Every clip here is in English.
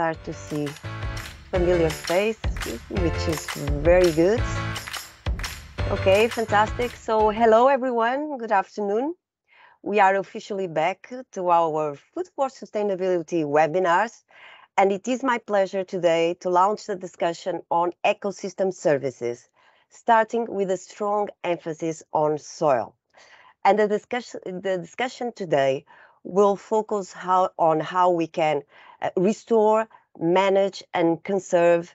start to see familiar face, which is very good. Okay, fantastic. So hello, everyone. Good afternoon. We are officially back to our Food for Sustainability webinars, and it is my pleasure today to launch the discussion on ecosystem services, starting with a strong emphasis on soil. And the discussion today will focus on how we can restore, manage, and conserve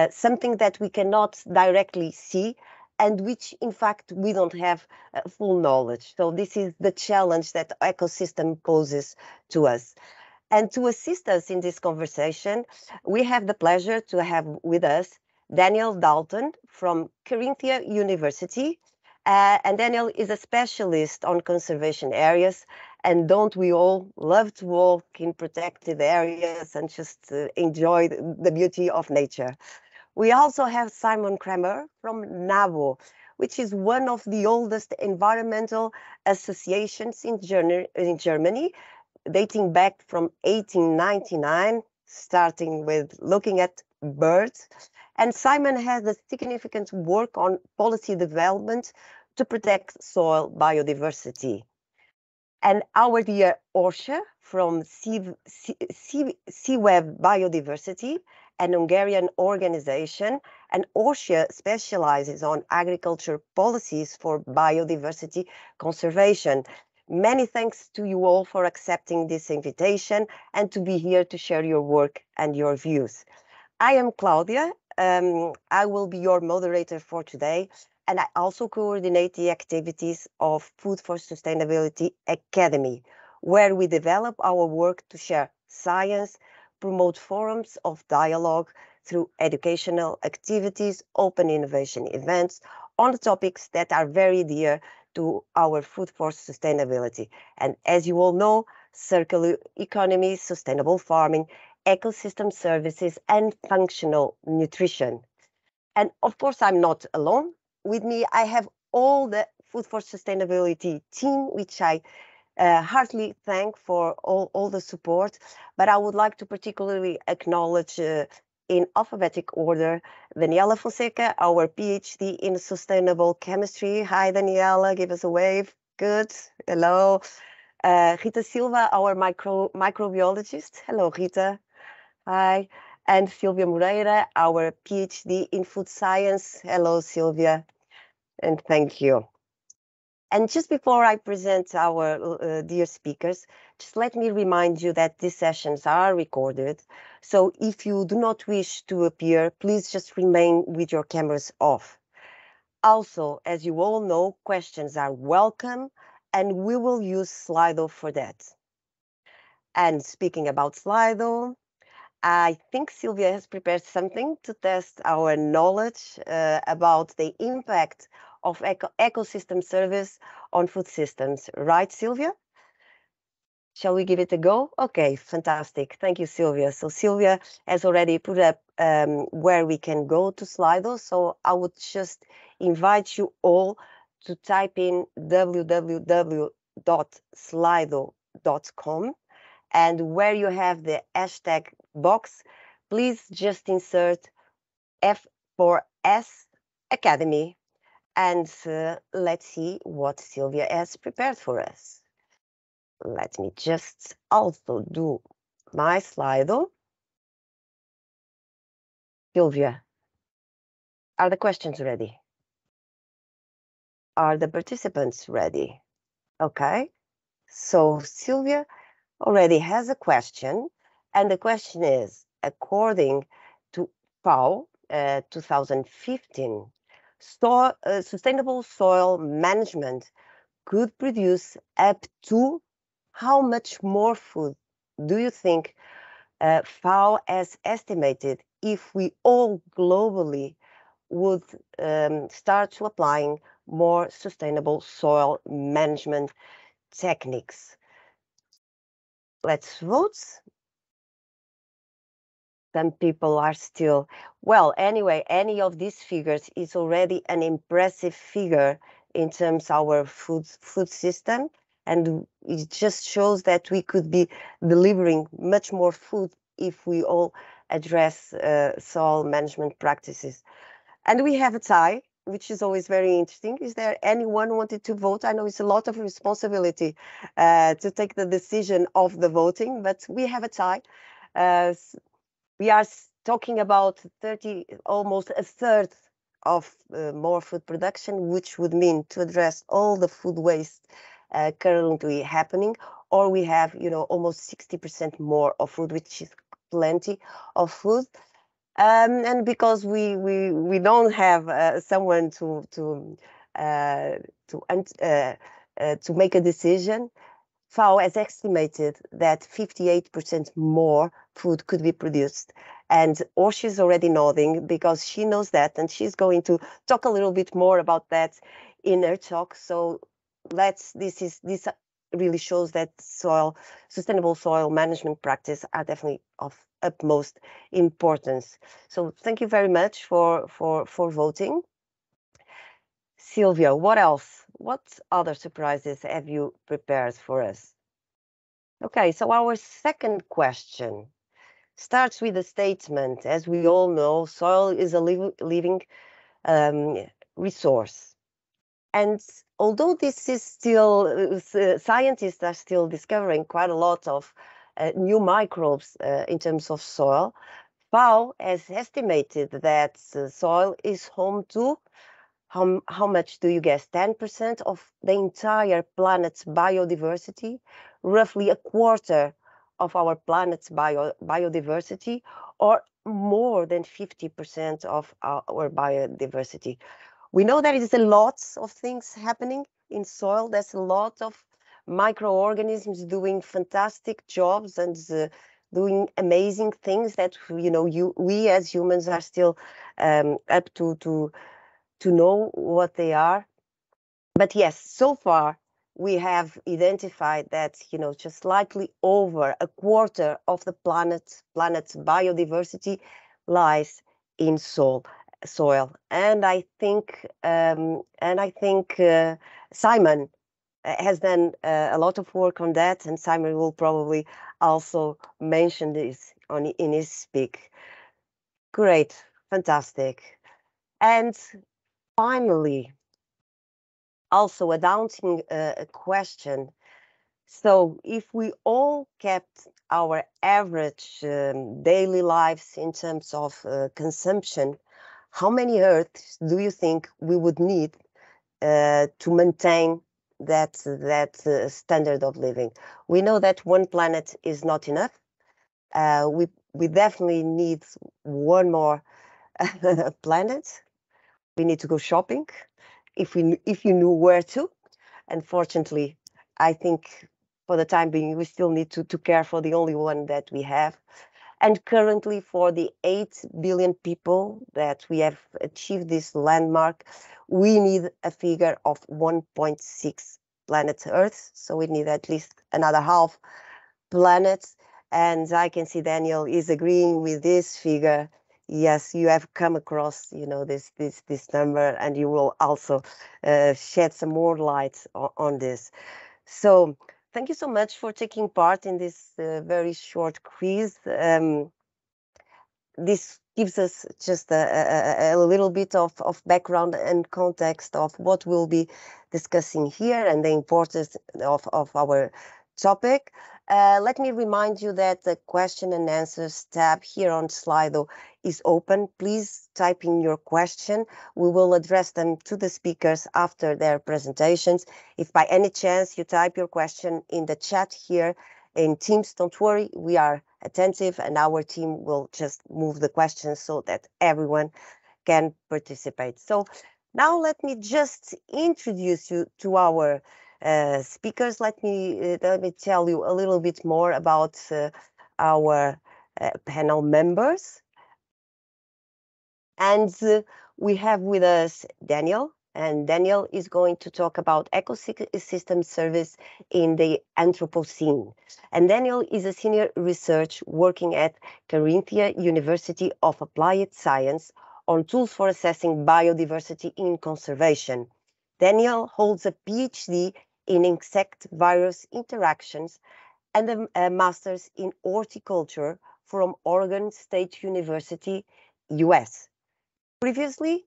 something that we cannot directly see, and which, in fact, we don't have full knowledge. So this is the challenge that ecosystem poses to us. And to assist us in this conversation, we have the pleasure to have with us Daniel Dalton from Carinthia University. And Daniel is a specialist on conservation areas. And don't we all love to walk in protected areas and just enjoy the beauty of nature? We also have Simon Krämer from NABU, which is one of the oldest environmental associations in Germany, dating back from 1899, starting with looking at birds. And Simon has a significant work on policy development to protect soil biodiversity. And our dear Orsolya from CEEweb Biodiversity, an Hungarian organization, and Orsolya specializes on agriculture policies for biodiversity conservation. Many thanks to you all for accepting this invitation and to be here to share your work and your views. I am Claudia. I will be your moderator for today, and I also coordinate the activities of Food for Sustainability Academy, where we develop our work to share science, promote forums of dialogue through educational activities, open innovation events on the topics that are very dear to our Food for Sustainability. And as you all know, circular economy, sustainable farming, ecosystem services, and functional nutrition. And of course, I'm not alone. With me, I have all the Food for Sustainability team, which I heartily thank for all the support. But I would like to particularly acknowledge in alphabetic order, Daniela Fonseca, our PhD in sustainable chemistry. Hi, Daniela, give us a wave. Good, hello. Rita Silva, our microbiologist. Hello, Rita. Hi. And Silvia Moreira, our PhD in food science. Hello, Silvia, and thank you. And just before I present our dear speakers, just let me remind you that these sessions are recorded. So if you do not wish to appear, please just remain with your cameras off. Also, as you all know, questions are welcome, and we will use Slido for that. And speaking about Slido, I think Sylvia has prepared something to test our knowledge about the impact of ecosystem service on food systems. Right, Sylvia? Shall we give it a go? Okay, fantastic. Thank you, Sylvia. So Sylvia has already put up where we can go to Slido. So I would just invite you all to type in www.slido.com. And where you have the hashtag box, please just insert F4S Academy. And let's see what Sylvia has prepared for us. Let me just also do my Slido. Sylvia, are the questions ready? Are the participants ready? Okay. So Sylvia already has a question, and the question is, according to FAO 2015, sustainable soil management could produce up to how much more food do you think FAO has estimated if we all globally would start to applying more sustainable soil management techniques? Let's vote. Some people are still, well, anyway, any of these figures is already an impressive figure in terms of our food system. And it just shows that we could be delivering much more food if we all address soil management practices. And we have a tie, which is always very interesting. Is there anyone wanted to vote? I know it's a lot of responsibility to take the decision of the voting, but we have a tie. We are talking about almost a third of more food production, which would mean to address all the food waste currently happening, or we have, almost 60% more of food, which is plenty of food. And because we don't have someone to make a decision, FAO has estimated that 58% more food could be produced. And Orsolya is already nodding because she knows that, and she's going to talk a little bit more about that in her talk. So this really shows that sustainable soil management practice are definitely of utmost importance. So thank you very much for voting. Sylvia, what else? What other surprises have you prepared for us? Okay, so our second question starts with a statement. As we all know, soil is a living resource. And although this is still, scientists are still discovering quite a lot of new microbes in terms of soil, FAO has estimated that soil is home to, how much do you guess? 10% of the entire planet's biodiversity, roughly a quarter of our planet's biodiversity, or more than 50% of our biodiversity. We know there is a lot of things happening in soil. There's a lot of microorganisms doing fantastic jobs and doing amazing things that we as humans are still up to know what they are. But yes, so far we have identified that just slightly over a quarter of the planet's biodiversity lies in soil. And I think Simon has done a lot of work on that, and Simon will probably also mention this in his speak. Great, fantastic. And finally, also a daunting question. So if we all kept our average daily lives in terms of consumption, how many Earths do you think we would need to maintain that standard of living? We know that one planet is not enough. We definitely need one more planet. We need to go shopping if you knew where to. Unfortunately, I think for the time being, we still need to care for the only one that we have. And currently, for the 8 billion people that we have achieved this landmark, we need a figure of 1.6 planet Earth. So we need at least another half planet. And I can see Daniel is agreeing with this figure. Yes, you have come across, this number, and you will also shed some more light on this. So thank you so much for taking part in this very short quiz. This gives us just a little bit of background and context of what we'll be discussing here and the importance of our topic. Let me remind you that the question and answers tab here on Slido is open. Please type in your question. We will address them to the speakers after their presentations. If by any chance you type your question in the chat here in Teams, don't worry, we are attentive and our team will just move the questions so that everyone can participate. So now let me just introduce you to our speakers. Let me tell you a little bit more about our panel members. And we have with us Daniel, and Daniel is going to talk about ecosystem service in the Anthropocene. And Daniel is a senior researcher working at Carinthia University of Applied Science on tools for assessing biodiversity in conservation. Daniel holds a PhD in insect-virus interactions and a master's in horticulture from Oregon State University, US. Previously,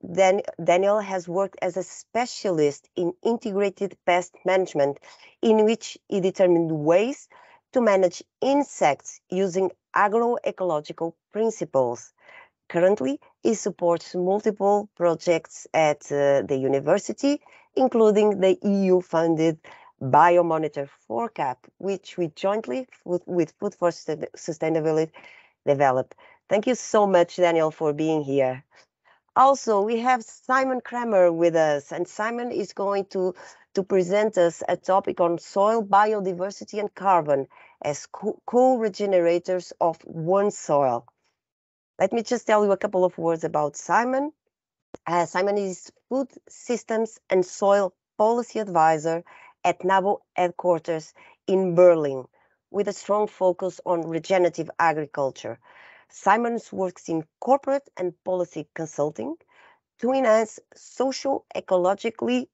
Daniel has worked as a specialist in integrated pest management, in which he determined ways to manage insects using agroecological principles. Currently, he supports multiple projects at the university, including the EU-funded BioMonitor 4CAP, which we jointly with Food for Sustainability developed. Thank you so much, Daniel, for being here. Also, we have Simon Krämer with us, and Simon is going to present us a topic on soil biodiversity and carbon as co-regenerators of one soil. Let me just tell you a couple of words about Simon. Simon is Food Systems and Soil Policy Advisor at NABU headquarters in Berlin, with a strong focus on regenerative agriculture. Simon works in corporate and policy consulting to enhance socio-ecologically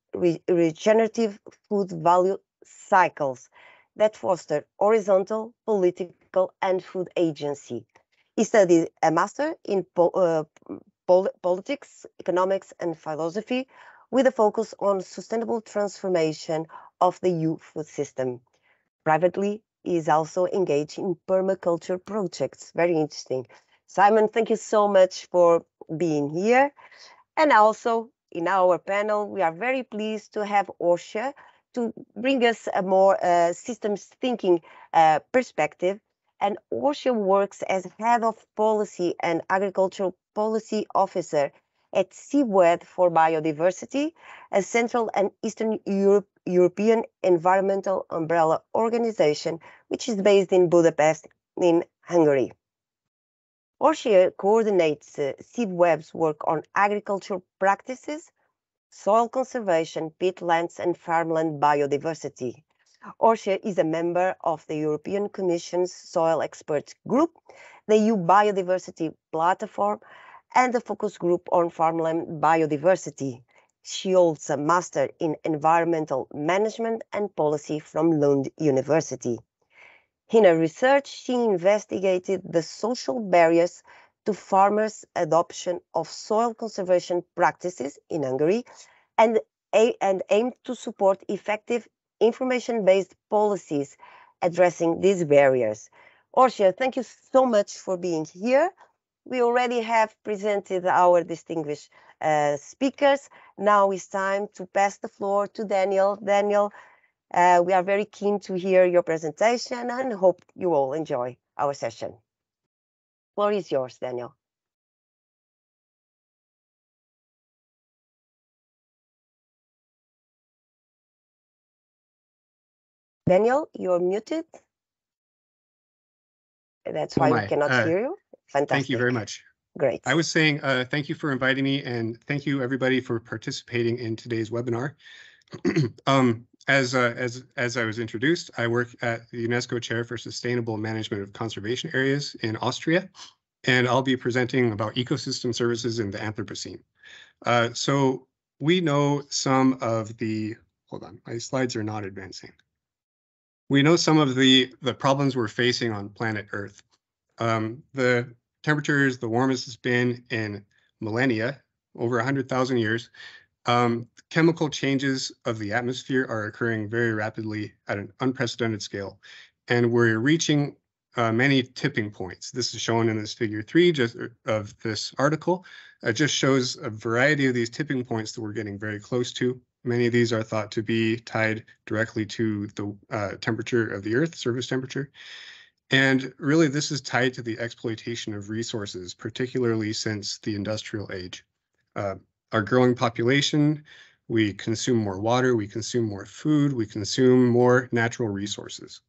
regenerative food value cycles that foster horizontal, political, and food agency. He studied a master in politics, economics, and philosophy with a focus on sustainable transformation of the EU food system. Privately, he is also engaged in permaculture projects. Very interesting. Simon, thank you so much for being here. And also, in our panel, we are very pleased to have Orsolya to bring us a more systems thinking perspective. And Orsolya works as Head of Policy and Agricultural Policy Officer at CEEweb for Biodiversity, a Central and Eastern European environmental umbrella organization, which is based in Budapest, in Hungary. Orsolya coordinates CEEweb's work on agricultural practices, soil conservation, peatlands, and farmland biodiversity. Orsolya is a member of the European Commission's Soil Experts Group, the EU Biodiversity Platform, and the Focus Group on Farmland Biodiversity. She holds a Master in Environmental Management and Policy from Lund University. In her research, she investigated the social barriers to farmers' adoption of soil conservation practices in Hungary and aimed to support effective information-based policies addressing these barriers. Orsolya, thank you so much for being here. We already have presented our distinguished speakers. Now it's time to pass the floor to Daniel. Daniel, we are very keen to hear your presentation and hope you all enjoy our session. The floor is yours, Daniel. Daniel, you're muted. That's why we cannot hear you. Fantastic. Thank you very much. Great. I was saying thank you for inviting me, and thank you everybody for participating in today's webinar. As I was introduced, I work at the UNESCO Chair for Sustainable Management of Conservation Areas in Austria, and I'll be presenting about ecosystem services in the Anthropocene. So we know some of the, hold on, my slides are not advancing. We know some of the problems we're facing on planet Earth. The temperature is the warmest it's been in millennia, over 100,000 years. Chemical changes of the atmosphere are occurring very rapidly at an unprecedented scale, and we're reaching many tipping points. This is shown in this figure 3 just of this article. It just shows a variety of these tipping points that we're getting very close to. Many of these are thought to be tied directly to the temperature of the Earth, surface temperature. And really, this is tied to the exploitation of resources, particularly since the industrial age. Our growing population, we consume more water, we consume more food, we consume more natural resources.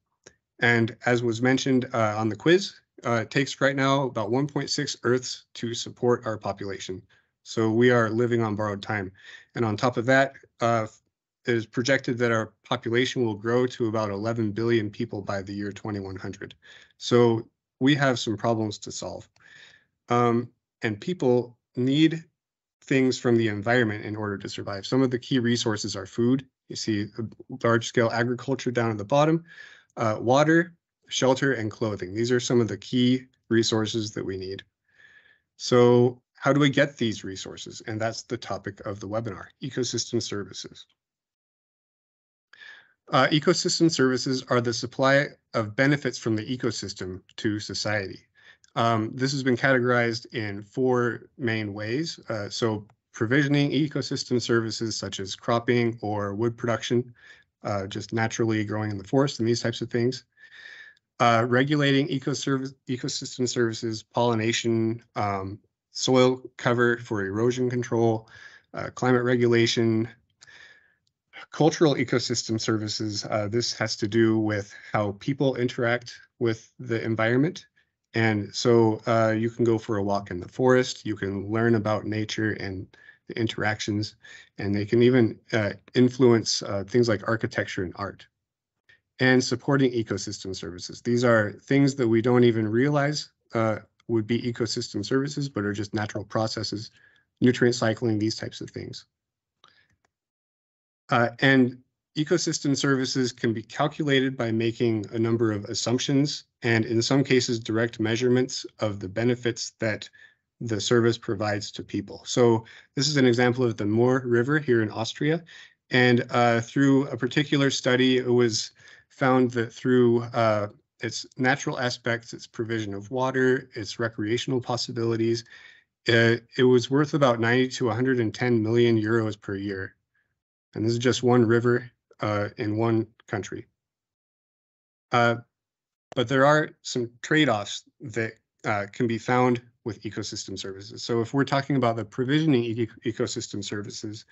And as was mentioned on the quiz, it takes right now about 1.6 Earths to support our population. So we are living on borrowed time. And on top of that, it is projected that our population will grow to about 11 billion people by the year 2100. So we have some problems to solve. And people need things from the environment in order to survive. Some of the key resources are food. You see large-scale agriculture down at the bottom, water, shelter, and clothing. These are some of the key resources that we need. So how do we get these resources? And that's the topic of the webinar, ecosystem services. Ecosystem services are the supply of benefits from the ecosystem to society. This has been categorized in 4 main ways. So provisioning ecosystem services such as cropping or wood production, just naturally growing in the forest and these types of things. Regulating ecosystem services, pollination, soil cover for erosion control, climate regulation, cultural ecosystem services. This has to do with how people interact with the environment. And so you can go for a walk in the forest, you can learn about nature and the interactions, and they can even influence things like architecture and art. And supporting ecosystem services. These are things that we don't even realize would be ecosystem services, but are just natural processes, nutrient cycling, these types of things. And ecosystem services can be calculated by making a number of assumptions, and in some cases, direct measurements of the benefits that the service provides to people. So this is an example of the Mur River here in Austria. And through a particular study, it was found that through its natural aspects, its provision of water, its recreational possibilities, it was worth about 90 to 110 million euros per year. And this is just one river in one country. But there are some trade-offs that can be found with ecosystem services. So if we're talking about the provisioning ecosystem services,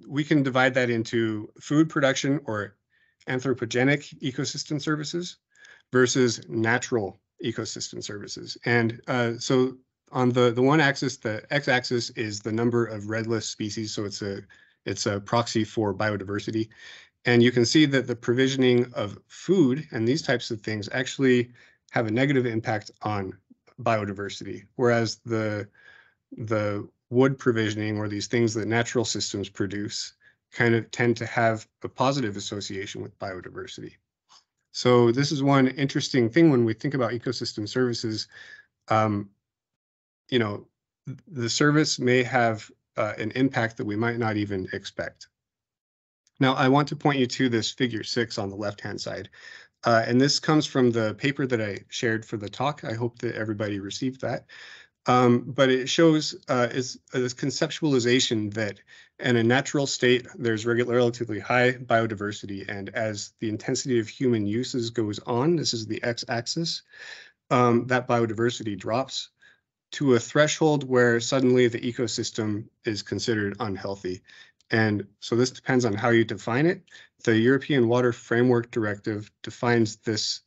we can divide that into food production or anthropogenic ecosystem services versus natural ecosystem services. And so on the one axis, the x-axis is the number of red list species. So it's a proxy for biodiversity. And you can see that the provisioning of food and these types of things actually have a negative impact on biodiversity, whereas the wood provisioning, or these things that natural systems produce, kind of tend to have a positive association with biodiversity. So this is one interesting thing when we think about ecosystem services. You know, the service may have an impact that we might not even expect. Now, I want to point you to this figure 6 on the left-hand side. And this comes from the paper that I shared for the talk. I hope that everybody received that. But it shows this conceptualization that in a natural state, there's relatively high biodiversity. And as the intensity of human uses goes on, this is the x-axis, that biodiversity drops to a threshold where suddenly the ecosystem is considered unhealthy. And so this depends on how you define it. The European Water Framework Directive defines this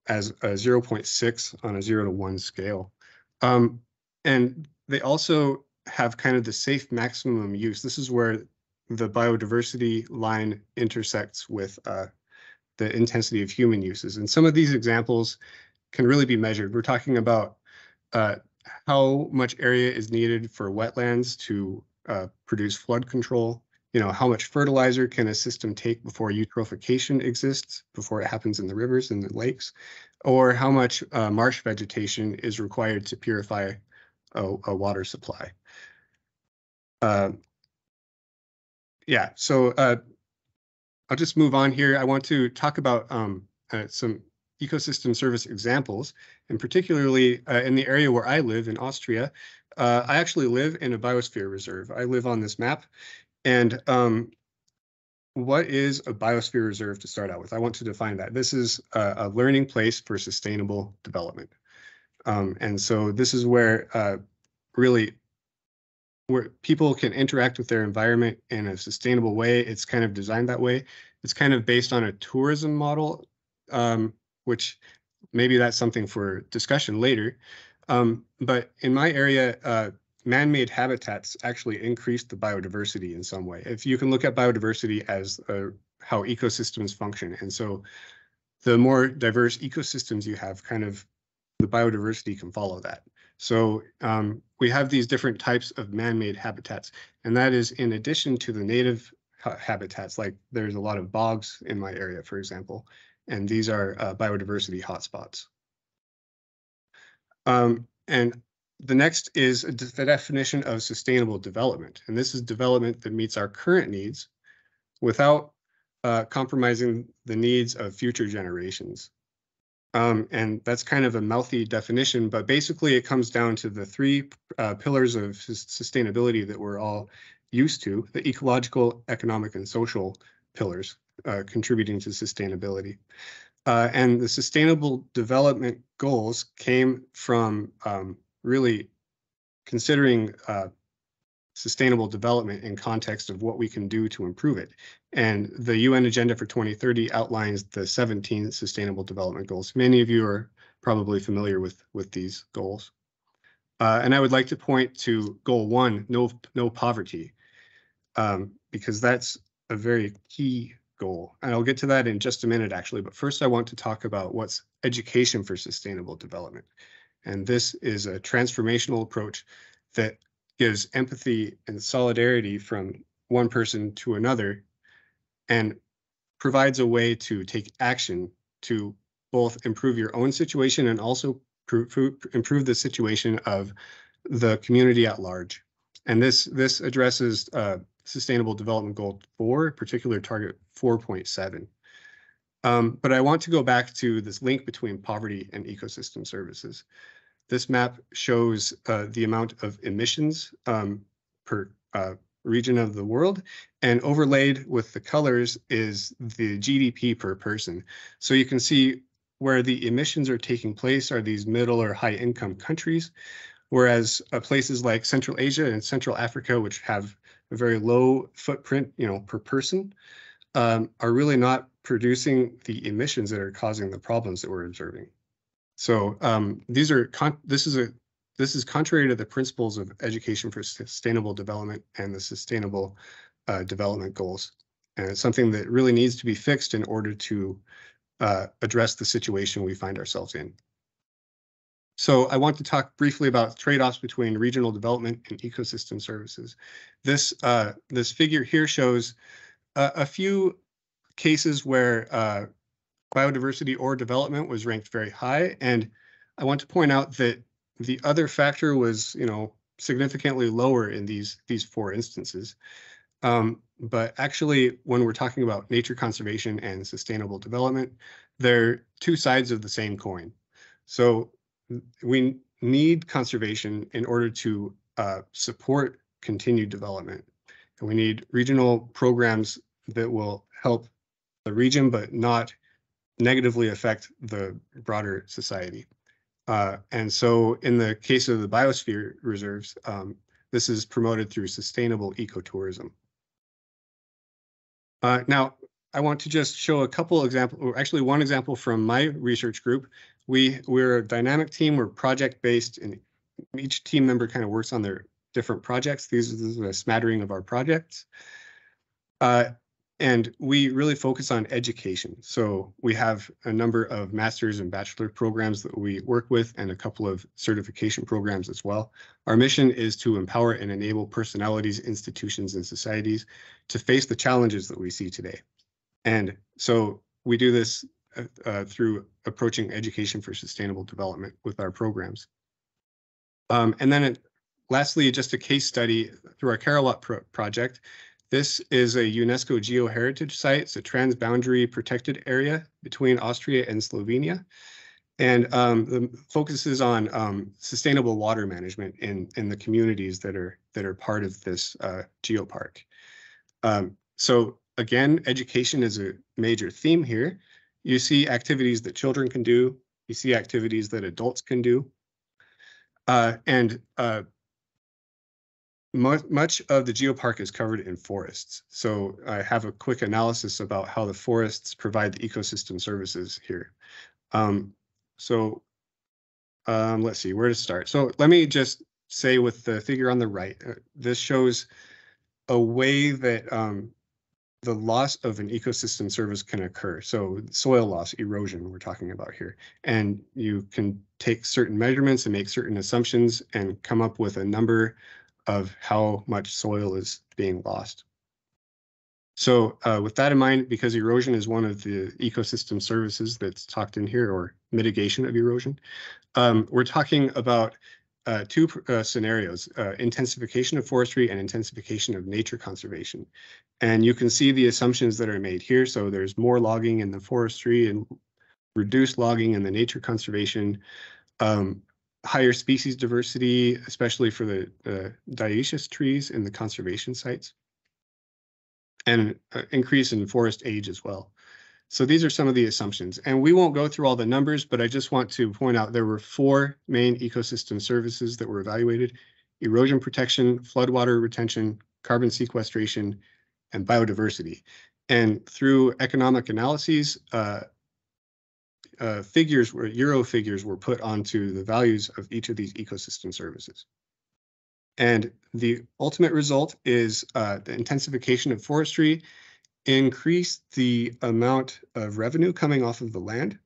as a 0.6 on a 0 to 1 scale. And they also have kind of the safe maximum use. This is where the biodiversity line intersects with the intensity of human uses. And some of these examples can really be measured. We're talking about how much area is needed for wetlands to produce flood control. You know, how much fertilizer can a system take before eutrophication exists, before it happens in the rivers and the lakes, or how much marsh vegetation is required to purify a water supply. Yeah, so I'll just move on here. I want to talk about some ecosystem service examples, and particularly in the area where I live in Austria. I actually live in a biosphere reserve. I live on this map. And what is a biosphere reserve to start out with? I want to define that. This is a learning place for sustainable development. And so this is where really where people can interact with their environment in a sustainable way. It's kind of designed that way. It's kind of based on a tourism model, which maybe that's something for discussion later. But in my area, man-made habitats actually increase the biodiversity in some way. If you can look at biodiversity as how ecosystems function. And so the more diverse ecosystems you have, kind of the biodiversity can follow that. So we have these different types of man-made habitats, and that is in addition to the native habitats, like there's a lot of bogs in my area, for example, and these are biodiversity hotspots. And the next is the definition of sustainable development. And this is development that meets our current needs without compromising the needs of future generations. And that's kind of a mouthy definition, but basically it comes down to the three pillars of sustainability that we're all used to, the ecological, economic, and social pillars contributing to sustainability. And the Sustainable Development Goals came from really considering sustainable development in context of what we can do to improve it. And the UN Agenda for 2030 outlines the 17 Sustainable Development Goals. Many of you are probably familiar with these goals. And I would like to point to Goal 1, no poverty, because that's a very key goal. And I'll get to that in just a minute, actually. But first, I want to talk about what's education for sustainable development. And this is a transformational approach that gives empathy and solidarity from one person to another and provides a way to take action to both improve your own situation and also improve the situation of the community at large. And this addresses Sustainable Development Goal 4, particular target 4.7. But I want to go back to this link between poverty and ecosystem services. This map shows the amount of emissions per region of the world, and overlaid with the colors is the GDP per person. So you can see where the emissions are taking place are these middle or high income countries, whereas places like Central Asia and Central Africa, which have a very low footprint, per person, are really not producing the emissions that are causing the problems that we're observing. So this is contrary to the principles of education for sustainable development and the Sustainable Development Goals. And it's something that really needs to be fixed in order to address the situation we find ourselves in. So I want to talk briefly about trade-offs between regional development and ecosystem services. This figure here shows a few cases where biodiversity or development was ranked very high. And I want to point out that the other factor was, significantly lower in these 4 instances. But actually, when we're talking about nature conservation and sustainable development, they're two sides of the same coin. So we need conservation in order to support continued development. And we need regional programs that will help the region, but not negatively affect the broader society. And so in the case of the biosphere reserves, this is promoted through sustainable ecotourism. Now, I want to just show a couple examples, or actually one example from my research group. We're a dynamic team, we're project-based, and each team member kind of works on their different projects. This is a smattering of our projects. And we really focus on education. So we have a number of master's and bachelor programs that we work with and a couple of certification programs as well. Our mission is to empower and enable personalities, institutions, and societies to face the challenges that we see today. And so we do this through approaching education for sustainable development with our programs. And then lastly, just a case study through our Karawat project. This is a UNESCO geoheritage site. It's a transboundary protected area between Austria and Slovenia. And the focus is on sustainable water management in the communities that are part of this geopark. So again, education is a major theme here. You see activities that children can do. You see activities that adults can do. Much of the geopark is covered in forests. So I have a quick analysis about how the forests provide the ecosystem services here. Let's see where to start. So let me just say with the figure on the right, this shows a way that the loss of an ecosystem service can occur. So soil loss, erosion, we're talking about here. And you can take certain measurements and make certain assumptions and come up with a number of how much soil is being lost. So with that in mind, because erosion is one of the ecosystem services that's talked in here, or mitigation of erosion, we're talking about two scenarios, intensification of forestry and intensification of nature conservation. And you can see the assumptions that are made here. So there's more logging in the forestry and reduced logging in the nature conservation, higher species diversity, especially for the dioecious trees in the conservation sites, and increase in forest age as well. So these are some of the assumptions, and we won't go through all the numbers, but I just want to point out there were 4 main ecosystem services that were evaluated: erosion protection, floodwater retention, carbon sequestration, and biodiversity. And through economic analyses, euro figures were put onto the values of each of these ecosystem services. And the ultimate result is the intensification of forestry increased the amount of revenue coming off of the land,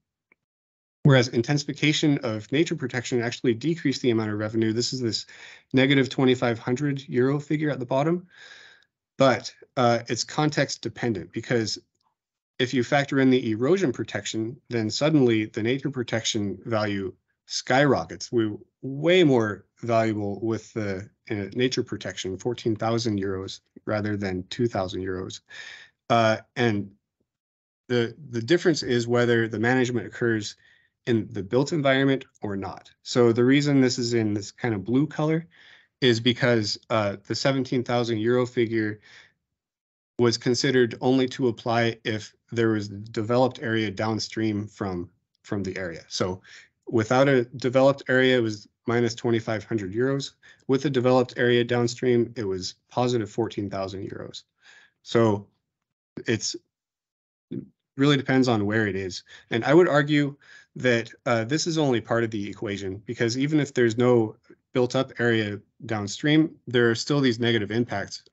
whereas intensification of nature protection actually decreased the amount of revenue. This is this negative 2,500 euro figure at the bottom, but it's context dependent, because if you factor in the erosion protection, then suddenly the nature protection value skyrockets. We're way more valuable with the nature protection, 14,000 euros rather than 2,000 euros. And the difference is whether the management occurs in the built environment or not. So the reason this is in this kind of blue color is because the 17,000 euro figure was considered only to apply if there was developed area downstream from the area. So without a developed area, it was minus 2,500 euros. With a developed area downstream, it was positive 14,000 euros. So it's really depends on where it is. And I would argue that this is only part of the equation, because even if there's no built up area downstream, there are still these negative impacts.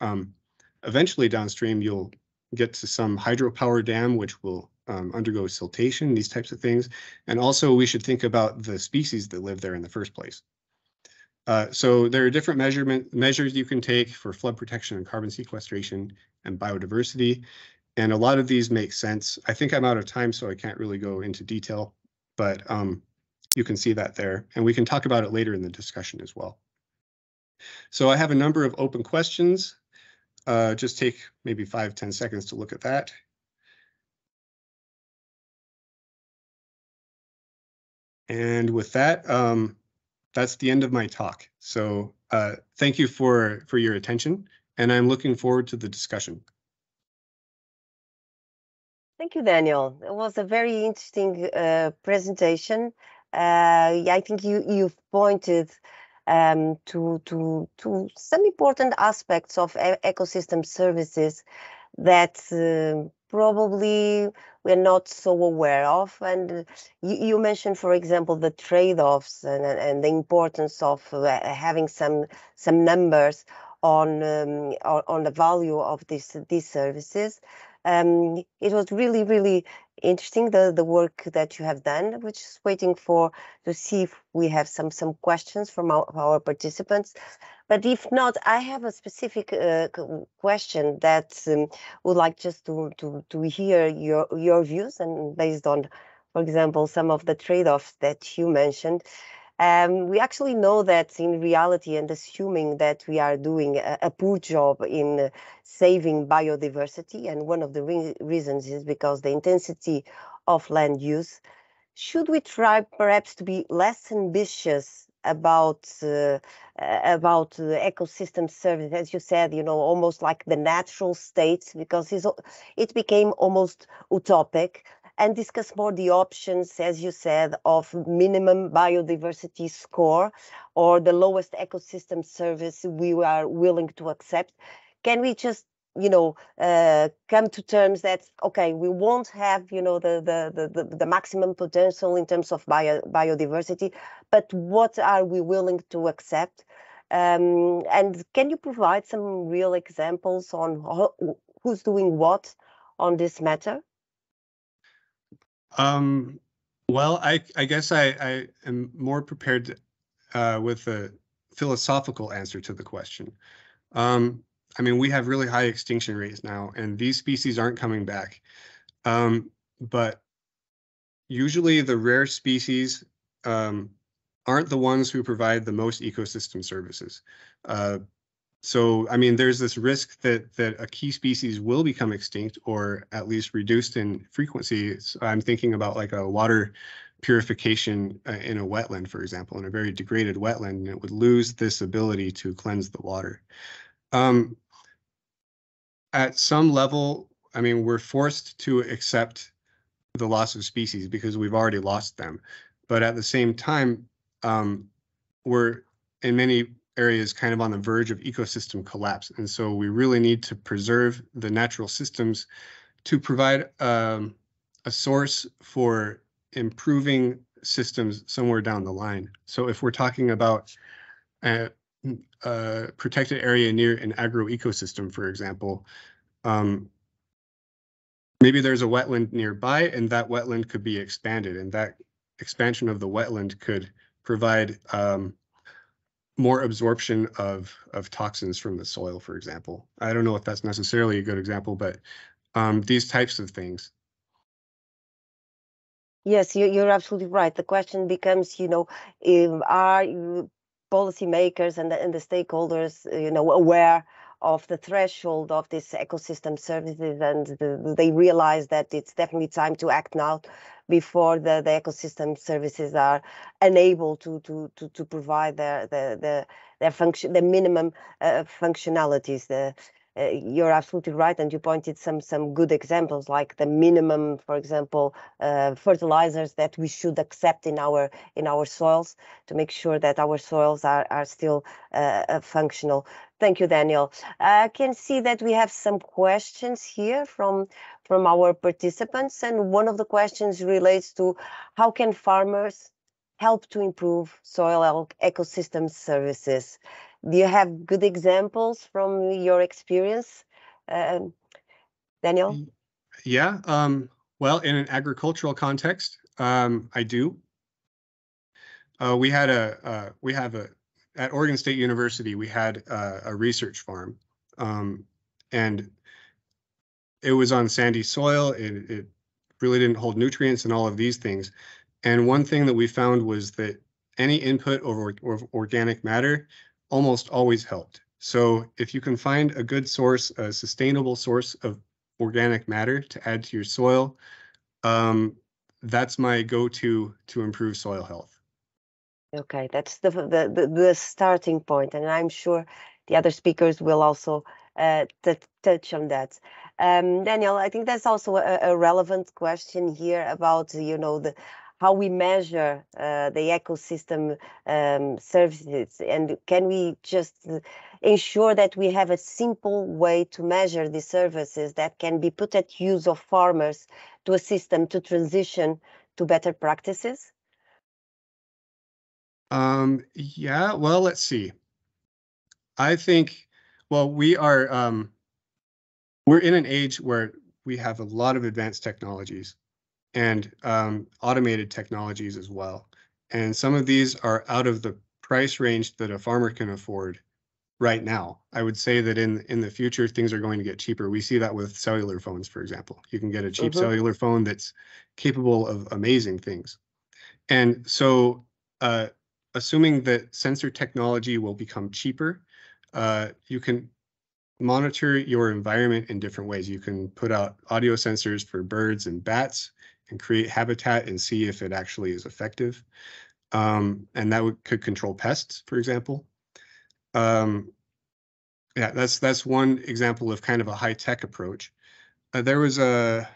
Eventually downstream, you'll get to some hydropower dam, which will undergo siltation, these types of things. And also we should think about the species that live there in the first place. So there are different measures you can take for flood protection and carbon sequestration and biodiversity. And a lot of these make sense. I think I'm out of time, so I can't really go into detail, but you can see that there. And we can talk about it later in the discussion as well. So I have a number of open questions. Just take maybe 5-10 seconds to look at that. And with that, that's the end of my talk. So thank you for your attention, and I'm looking forward to the discussion. Thank you, Daniel. It was a very interesting presentation. I think you've pointed to some important aspects of ecosystem services that probably we're not so aware of. And you mentioned, for example, the trade-offs and the importance of having some numbers on the value of these services. It was really, really interesting, the work that you have done, which is waiting to see if we have some questions from our participants. But if not, I have a specific question that would like just to hear your views, and based on, for example, some of the trade-offs that you mentioned. We actually know that in reality, and assuming that we are doing a poor job in saving biodiversity, and one of the reasons is because the intensity of land use, should we try perhaps to be less ambitious about ecosystem service, as you said, almost like the natural state, because it became almost utopic, and discuss more the options, as you said, of minimum biodiversity score or the lowest ecosystem service we are willing to accept? Can we just come to terms that, okay, we won't have, the maximum potential in terms of biodiversity, but what are we willing to accept? And can you provide some real examples on who's doing what on this matter? Well, I guess I am more prepared with a philosophical answer to the question. I mean, we have really high extinction rates now, and these species aren't coming back. But usually the rare species aren't the ones who provide the most ecosystem services. So, I mean, there's this risk that a key species will become extinct or at least reduced in frequency. So I'm thinking about like a water purification in a wetland, for example, in a very degraded wetland, and it would lose this ability to cleanse the water. At some level, I mean, we're forced to accept the loss of species because we've already lost them. But at the same time, we're in many areas kind of on the verge of ecosystem collapse. And so we really need to preserve the natural systems to provide a source for improving systems somewhere down the line. So if we're talking about a protected area near an agroecosystem, for example, maybe there's a wetland nearby and that wetland could be expanded, and that expansion of the wetland could provide more absorption of toxins from the soil, for example. I don't know if that's necessarily a good example, but these types of things. Yes, you're absolutely right. The question becomes, are policymakers and the stakeholders, aware of the threshold of this ecosystem services, and they realize that it's definitely time to act now before the ecosystem services are unable to provide their function, the minimum functionalities. You're absolutely right, and you pointed some good examples, like the minimum, for example, fertilizers that we should accept in our soils to make sure that our soils are still functional. Thank you, Daniel. I can see that we have some questions here from our participants, and one of the questions relates to how can farmers help to improve soil ecosystem services. Do you have good examples from your experience, Daniel? Yeah, well, in an agricultural context, I do. At Oregon State University, we had a research farm, and it was on sandy soil. It really didn't hold nutrients and all of these things. And one thing that we found was that any input of organic matter almost always helped. So if you can find a good source, a sustainable source of organic matter to add to your soil, that's my go-to to improve soil health. Okay, that's the starting point, and I'm sure the other speakers will also touch on that. Daniel, I think that's also a relevant question here about how we measure the ecosystem services, and can we just ensure that we have a simple way to measure the services that can be put at use of farmers to assist them to transition to better practices? Yeah, well, let's see. I think, well, we're in an age where we have a lot of advanced technologies and automated technologies as well. And some of these are out of the price range that a farmer can afford right now. I would say that in the future, things are going to get cheaper. We see that with cellular phones, for example. You can get a cheap cellular phone that's capable of amazing things. And so assuming that sensor technology will become cheaper, you can monitor your environment in different ways. You can put out audio sensors for birds and bats and create habitat and see if it actually is effective. And that could control pests, for example. Yeah, that's one example of kind of a high-tech approach. There was a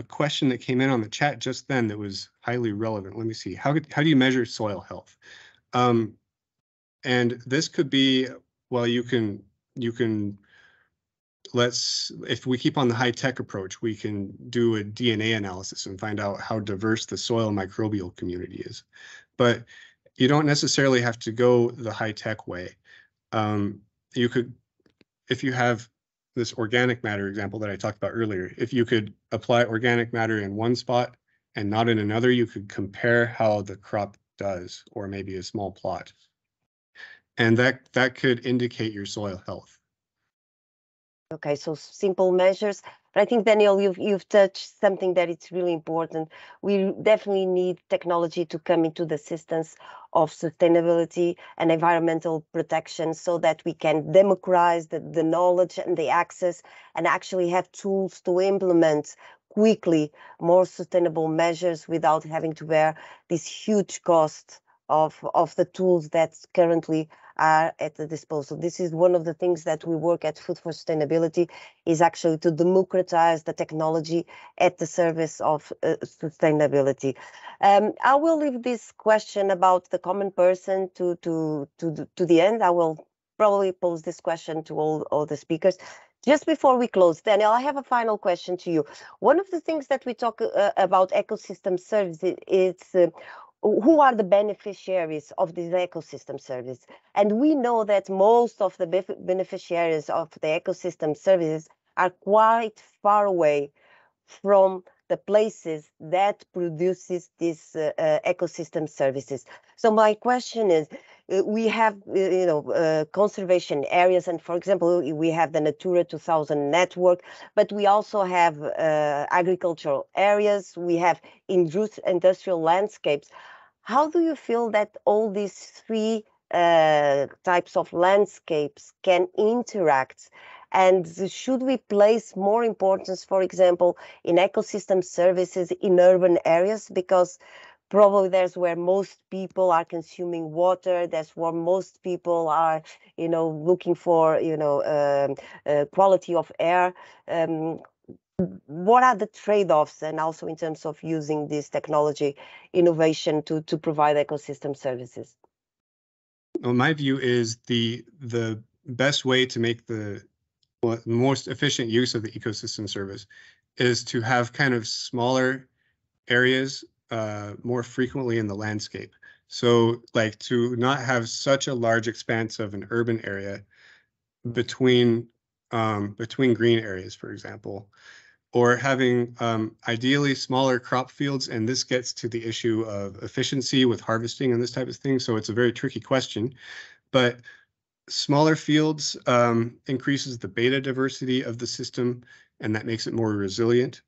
question that came in on the chat just then that was highly relevant. Let me see. How do you measure soil health? And this could be, well, you can if we keep on the high-tech approach, we can do a DNA analysis and find out how diverse the soil microbial community is. But you don't necessarily have to go the high-tech way. You could, if you have this organic matter example that I talked about earlier, if you could apply organic matter in one spot and not in another, you could compare how the crop does, or maybe a small plot. And that could indicate your soil health. Okay, so simple measures. But I think, Daniel, you've touched something that it's really important. We definitely need technology to come into the systems of sustainability and environmental protection so that we can democratize the knowledge and the access and actually have tools to implement quickly more sustainable measures without having to bear this huge cost of the tools that currently are at the disposal. This is one of the things that we work at Food for Sustainability, is actually to democratize the technology at the service of sustainability. I will leave this question about the common person to the end. I will probably pose this question to all the speakers. Just before we close, Daniel, I have a final question to you. One of the things that we talk about ecosystem services is who are the beneficiaries of this ecosystem service? And we know that most of the beneficiaries of the ecosystem services are quite far away from the places that produces these ecosystem services. So my question is, we have conservation areas, and for example, we have the Natura 2000 network, but we also have agricultural areas, we have industrial landscapes. How do you feel that all these three types of landscapes can interact? And should we place more importance, for example, in ecosystem services in urban areas? Because probably there's where most people are consuming water. That's where most people are, looking for, quality of air. What are the trade-offs, and also in terms of using this technology innovation to provide ecosystem services? Well, my view is the best way to make the most efficient use of the ecosystem service is to have kind of smaller areas more frequently in the landscape. So like to not have such a large expanse of an urban area between green areas, for example, or having ideally smaller crop fields. And this gets to the issue of efficiency with harvesting and this type of thing. So it's a very tricky question, but smaller fields increases the beta diversity of the system, and that makes it more resilient.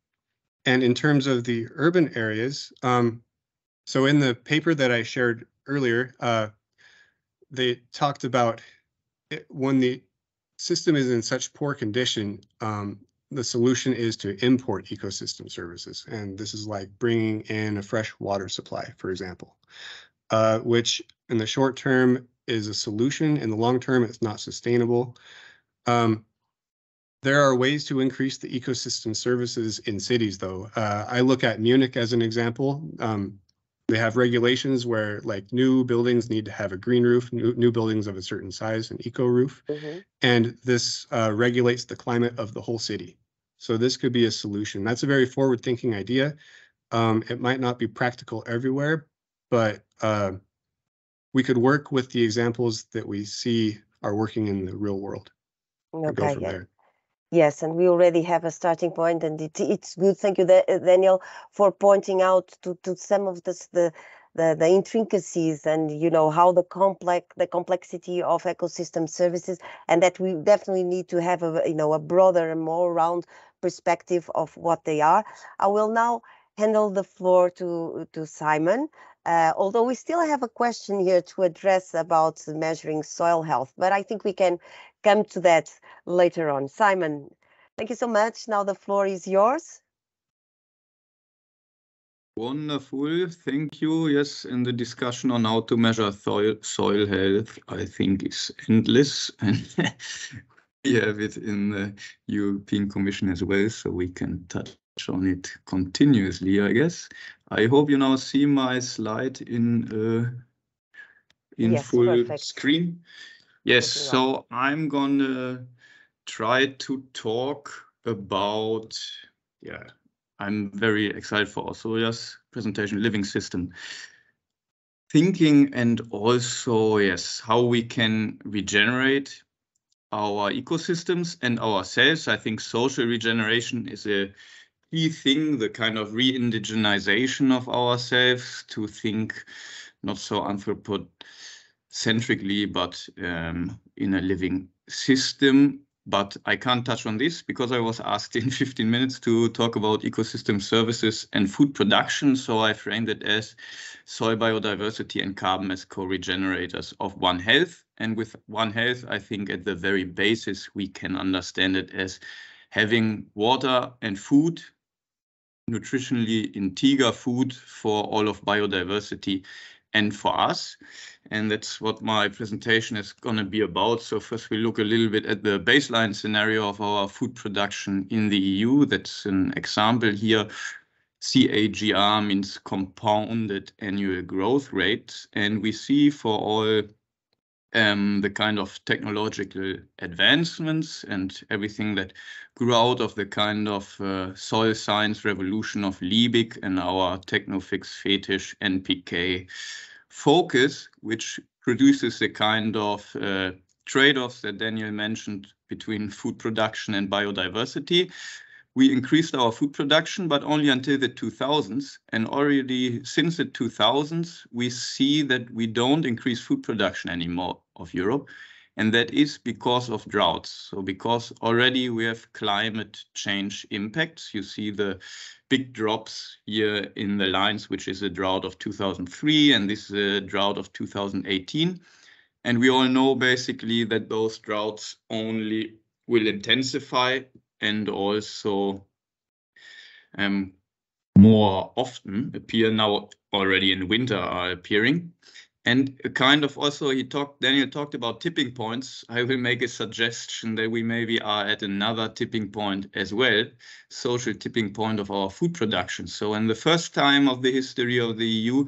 And in terms of the urban areas, so in the paper that I shared earlier, they talked about when the system is in such poor condition, the solution is to import ecosystem services. And this is like bringing in a fresh water supply, for example, which in the short term is a solution. In the long term, it's not sustainable. There are ways to increase the ecosystem services in cities, though. I look at Munich as an example. They have regulations where like new buildings need to have a green roof, new buildings of a certain size, an eco roof. Mm-hmm. And this regulates the climate of the whole city. So this could be a solution. That's a very forward-thinking idea. It might not be practical everywhere, but we could work with the examples that we see are working in the real world. Okay, and go from there. Yes, and we already have a starting point, and it's good. Thank you, Daniel, for pointing out to some of the intricacies and how the complexity of ecosystem services, and that we definitely need to have a broader and more round perspective of what they are. I will now handle the floor to Simon. Although we still have a question here to address about measuring soil health, but I think we can come to that later on. Simon, thank you so much. Now the floor is yours. Wonderful, thank you. Yes, and the discussion on how to measure soil health, I think, is endless, and we have it in the European Commission as well, so we can touch on it continuously, I guess. I hope you now see my slide in yes, full perfect. Screen. Yes, so I'm gonna try to talk about, I'm very excited for Orsolya's presentation, living system thinking, and also, yes, how we can regenerate our ecosystems and ourselves. I think social regeneration is a key thing, the kind of re-indigenization of ourselves, to think not so anthropocentrically, but in a living system. but I can't touch on this because I was asked in 15 minutes to talk about ecosystem services and food production. So I framed it as soil biodiversity and carbon as co-regenerators of One Health. And with One Health, I think at the very basis, we can understand it as having water and food, nutritionally integer food for all of biodiversity and for us. And that's what my presentation is going to be about. So first we look a little bit at the baseline scenario of our food production in the EU. That's an example here. CAGR means compounded annual growth rate. And we see for all the kind of technological advancements and everything that grew out of the kind of soil science revolution of Liebig and our technofix fetish NPK focus, which produces the kind of trade-offs that Daniel mentioned between food production and biodiversity. We increased our food production, but only until the 2000s. And already since the 2000s, we see that we don't increase food production anymore of Europe. And that is because of droughts. So because already we have climate change impacts. You see the big drops here in the lines, which is a drought of 2003, and this is a drought of 2018. And we all know basically that those droughts only will intensify and also more often appear now already in winter are appearing. And kind of also Daniel talked about tipping points. I will make a suggestion that we maybe are at another tipping point as well, social tipping point of our food production. So in the first time of the history of the EU,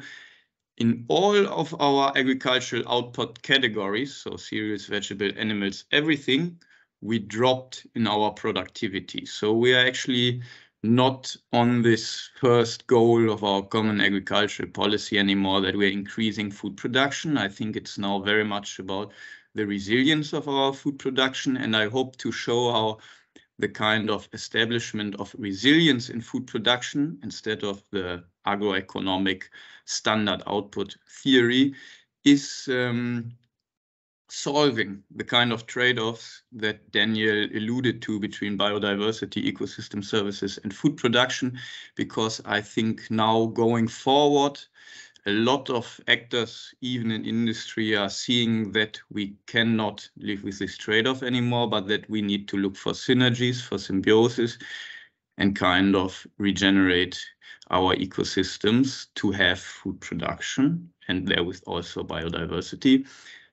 in all of our agricultural output categories, so cereals, vegetables, animals, everything, we dropped in our productivity. So we are actually not on this first goal of our common agricultural policy anymore, that we're increasing food production. I think it's now very much about the resilience of our food production. And I hope to show how the kind of establishment of resilience in food production instead of the agroeconomic standard output theory is solving the kind of trade-offs that Daniel alluded to between biodiversity, ecosystem services, and food production, because I think now going forward, a lot of actors, even in industry, are seeing that we cannot live with this trade-off anymore, but that we need to look for synergies, for symbiosis, and kind of regenerate our ecosystems to have food production and therewith also biodiversity.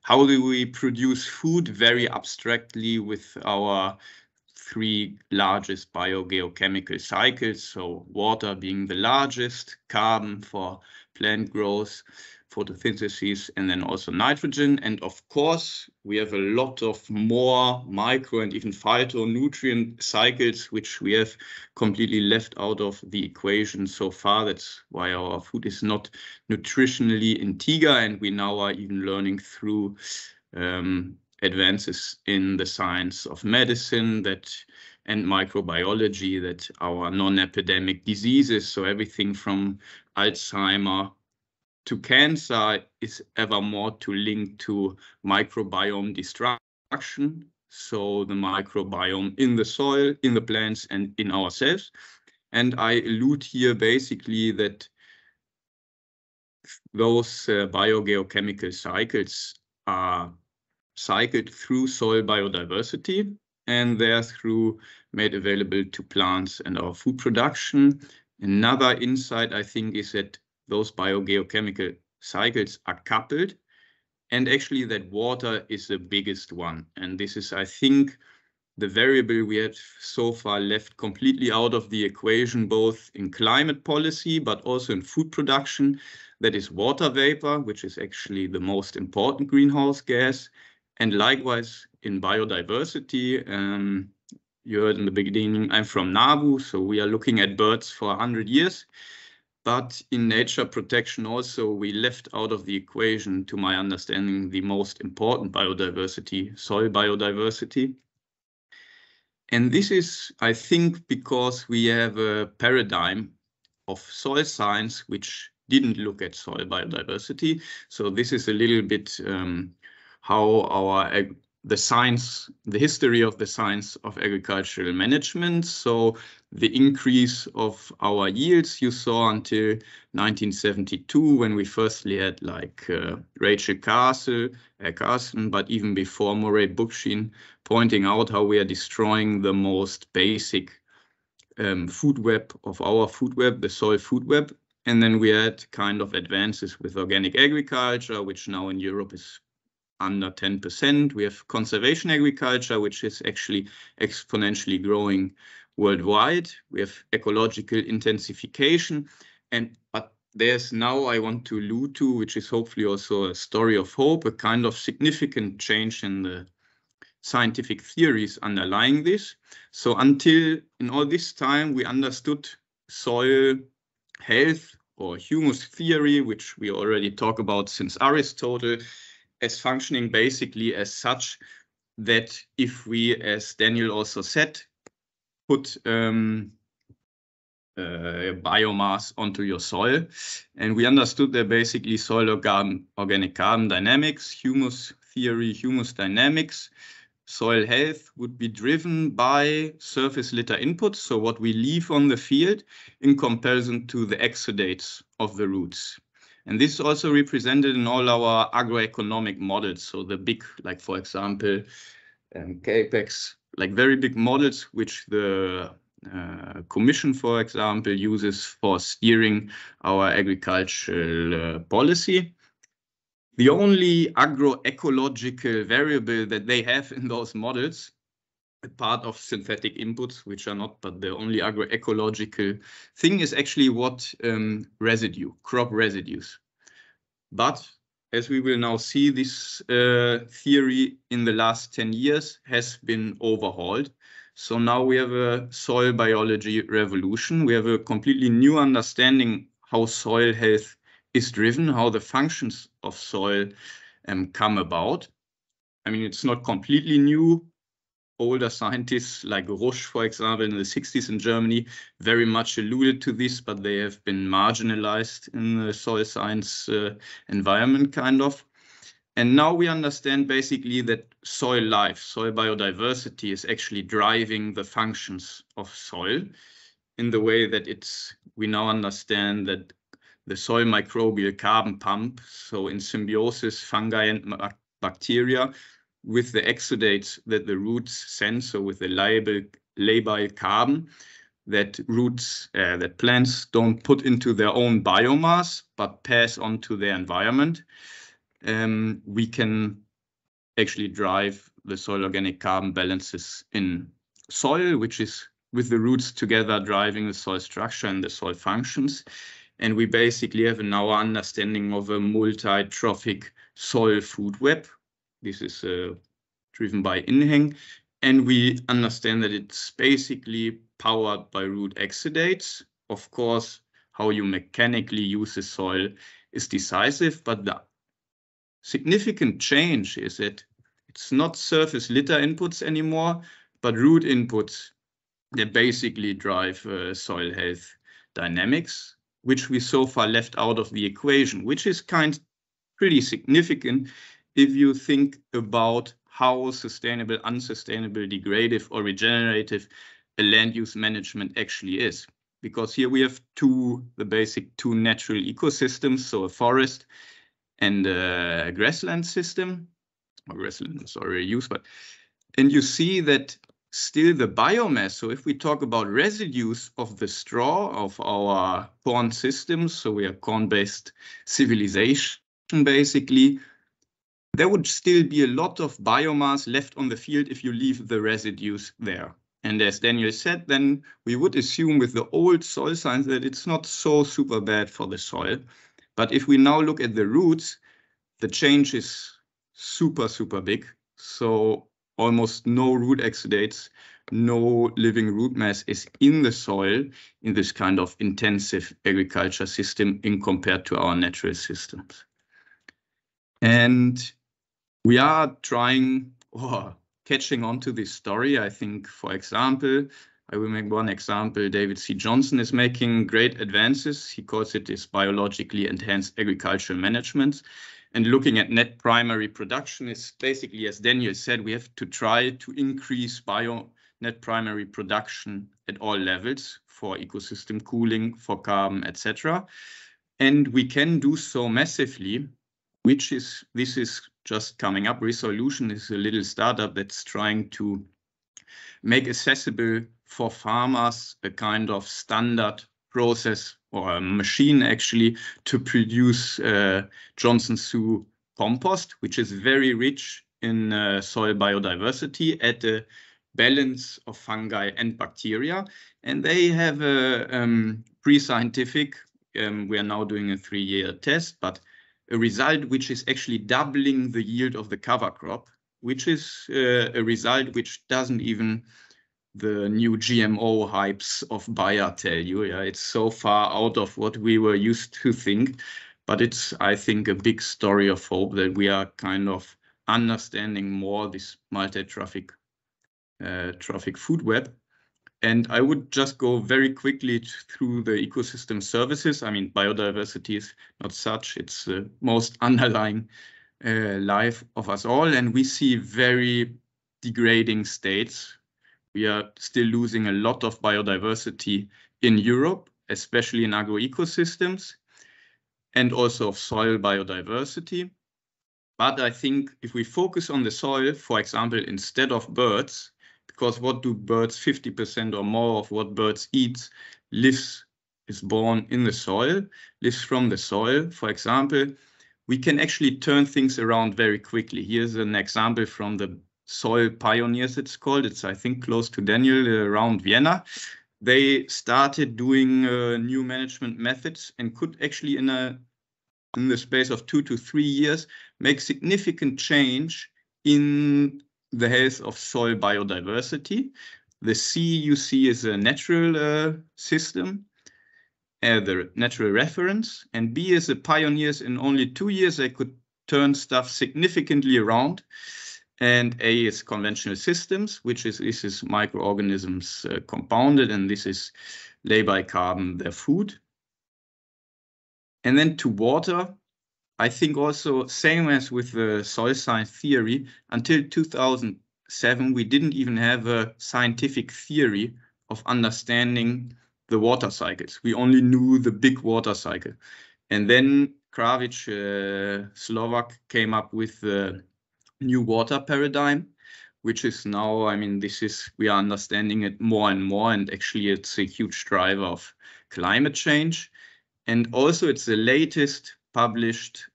How do we produce food? Very abstractly with our three largest biogeochemical cycles. So water being the largest, carbon for plant growth, photosynthesis, and then also nitrogen. And of course, we have a lot of more micro and even phytonutrient cycles, which we have completely left out of the equation so far. That's why our food is not nutritionally integer, and we now are even learning through advances in the science of medicine and microbiology that our non-epidemic diseases, so everything from Alzheimer to cancer, is ever more to link to microbiome destruction. So the microbiome in the soil, in the plants, and in ourselves. And I allude here basically that those biogeochemical cycles are cycled through soil biodiversity and therefore made available to plants and our food production. Another insight, I think, is that those biogeochemical cycles are coupled, and actually that water is the biggest one. And this is, I think, the variable we have so far left completely out of the equation, both in climate policy, but also in food production. That is water vapor, which is actually the most important greenhouse gas. And likewise in biodiversity, you heard in the beginning, I'm from NABU, so we are looking at birds for 100 years. But in nature protection also, we left out of the equation, to my understanding, the most important biodiversity, soil biodiversity. And this is, I think, because we have a paradigm of soil science which didn't look at soil biodiversity. So this is a little bit how our the science, the history of the science of agricultural management. So the increase of our yields you saw until 1972, when we firstly had like Rachel Carson, but even before Murray Bookchin, pointing out how we are destroying the most basic food web of our food web, the soil food web. And then we had kind of advances with organic agriculture, which now in Europe is under 10%. We have conservation agriculture, which is actually exponentially growing worldwide. We have ecological intensification. But there's now, I want to allude to, which is hopefully also a story of hope, a kind of significant change in the scientific theories underlying this. So until in all this time, we understood soil health or humus theory, which we already talk about since Aristotle, as functioning basically as such that if we, as Daniel also said, put biomass onto your soil, and we understood that basically soil organic carbon dynamics, humus theory, humus dynamics, soil health would be driven by surface litter inputs, so what we leave on the field in comparison to the exudates of the roots. And this is also represented in all our agroeconomic models. So the big, like for example, CAPEX, like very big models, which the Commission, for example, uses for steering our agricultural policy. The only agroecological variable that they have in those models, a part of synthetic inputs, which are not, but the only agroecological thing is actually what crop residues. But as we will now see, this theory in the last 10 years has been overhauled. So now we have a soil biology revolution. We have a completely new understanding how soil health is driven, how the functions of soil come about. I mean, it's not completely new. Older scientists like Rusch, for example, in the 60s in Germany, very much alluded to this, but they have been marginalized in the soil science environment, kind of. And now we understand basically that soil life, soil biodiversity is actually driving the functions of soil in the way that we now understand that the soil microbial carbon pump, so in symbiosis, fungi and bacteria, with the exudates that the roots send, so with the labile carbon that that plants don't put into their own biomass, but pass on to their environment. We can actually drive the soil organic carbon balances in soil, which is with the roots together driving the soil structure and the soil functions. And we basically have now understanding of a multi-trophic soil food web. This is driven by Inheng, and we understand that it's basically powered by root exudates. Of course, how you mechanically use the soil is decisive, but the significant change is that it's not surface litter inputs anymore, but root inputs that basically drive soil health dynamics, which we so far left out of the equation, which is pretty significant if you think about how sustainable, unsustainable, degradative, or regenerative a land use management actually is. Because here we have the basic two natural ecosystems, so a forest and a grassland system, or grassland is already used, and you see that still the biomass, so if we talk about residues of the straw of our corn systems, so we are corn-based civilization basically, there would still be a lot of biomass left on the field if you leave the residues there. And as Daniel said, then we would assume with the old soil science that it's not so super bad for the soil. But if we now look at the roots, the change is super, super big. So almost no root exudates, no living root mass is in the soil in this kind of intensive agriculture system in compared to our natural systems. And we are trying catching on to this story. I think, for example, I will make one example. David C. Johnson is making great advances. He calls it this biologically enhanced agricultural management. And looking at net primary production is basically, as Daniel said, we have to try to increase net primary production at all levels for ecosystem cooling, for carbon, etc. And we can do so massively, this is just coming up. Resolution is a little startup that's trying to make accessible for farmers a kind of standard process or a machine actually to produce Johnson Sioux compost, which is very rich in soil biodiversity at a balance of fungi and bacteria. And they have a pre-scientific, we are now doing a 3-year test, but a result which is actually doubling the yield of the cover crop, which is a result which doesn't even the new GMO hypes of Bayer tell you. Yeah, it's so far out of what we were used to think, but it's, I think, a big story of hope that we are kind of understanding more this multi-trophic trophic food web. And I would just go very quickly through the ecosystem services. I mean, biodiversity is not such, it's the most underlying life of us all. And we see very degrading states. We are still losing a lot of biodiversity in Europe, especially in agroecosystems, and also of soil biodiversity. But I think if we focus on the soil, for example, instead of birds, because what do birds, 50% or more of what birds eat is born in the soil, lives from the soil. For example, we can actually turn things around very quickly. Here's an example from the Soil Pioneers, it's called. It's, I think, close to Daniel, around Vienna. They started doing new management methods and could actually, in the space of 2 to 3 years, make significant change in the health of soil biodiversity. The C you see is a natural system, the natural reference, and B is the pioneers. In only 2 years, they could turn stuff significantly around. And A is conventional systems, this is microorganisms compounded, and this is lay by carbon, their food. And then to water, I think also same as with the soil science theory, until 2007, we didn't even have a scientific theory of understanding the water cycles. We only knew the big water cycle. And then Kravic, Slovak, came up with the new water paradigm, which is now, I mean, we are understanding it more and more, and actually it's a huge driver of climate change. And also it's the latest published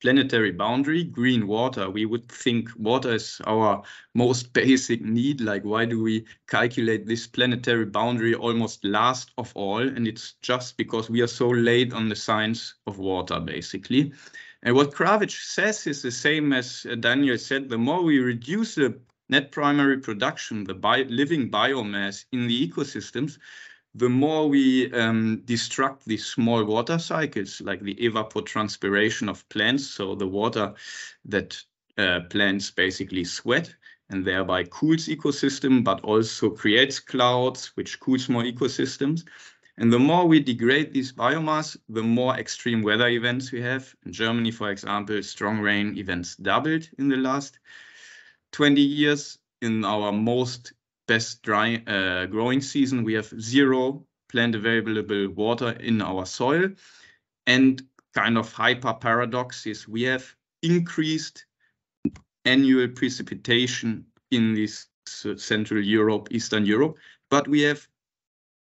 planetary boundary, green water. We would think water is our most basic need. Like, why do we calculate this planetary boundary almost last of all? And it's just because we are so late on the science of water, basically. And what Kravic says is the same as Daniel said. The more we reduce the net primary production, the living biomass in the ecosystems, the more we destruct these small water cycles, like the evapotranspiration of plants, so the water that plants basically sweat and thereby cools ecosystem, but also creates clouds, which cools more ecosystems. And the more we degrade these biomass, the more extreme weather events we have. In Germany, for example, strong rain events doubled in the last 20 years. In our best dry growing season, we have 0 plant available water in our soil. And kind of hyper paradox is we have increased annual precipitation in this Central Europe, Eastern Europe, but we have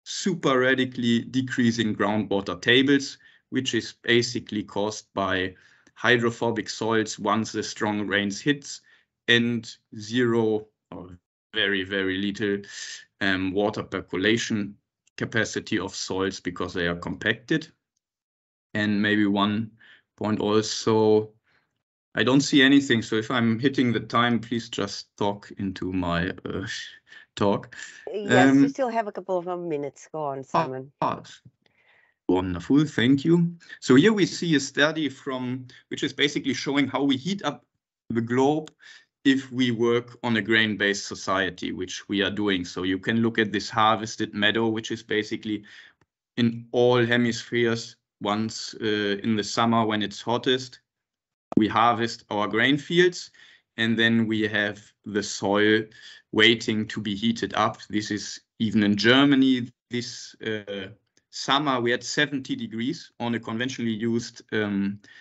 super radically decreasing groundwater tables, which is basically caused by hydrophobic soils once the strong rains hits, and 0 or very, very little water percolation capacity of soils because they are compacted. And maybe one point also, I don't see anything, so if I'm hitting the time, please just talk into my talk. Yes, we still have a couple of minutes. Go on, Simon. Wonderful, thank you. So here we see a study which is basically showing how we heat up the globe if we work on a grain-based society, which we are doing. So you can look at this harvested meadow, which is basically in all hemispheres once in the summer when it's hottest, we harvest our grain fields, and then we have the soil waiting to be heated up. This is even in Germany. This summer we had 70 degrees on a conventionally used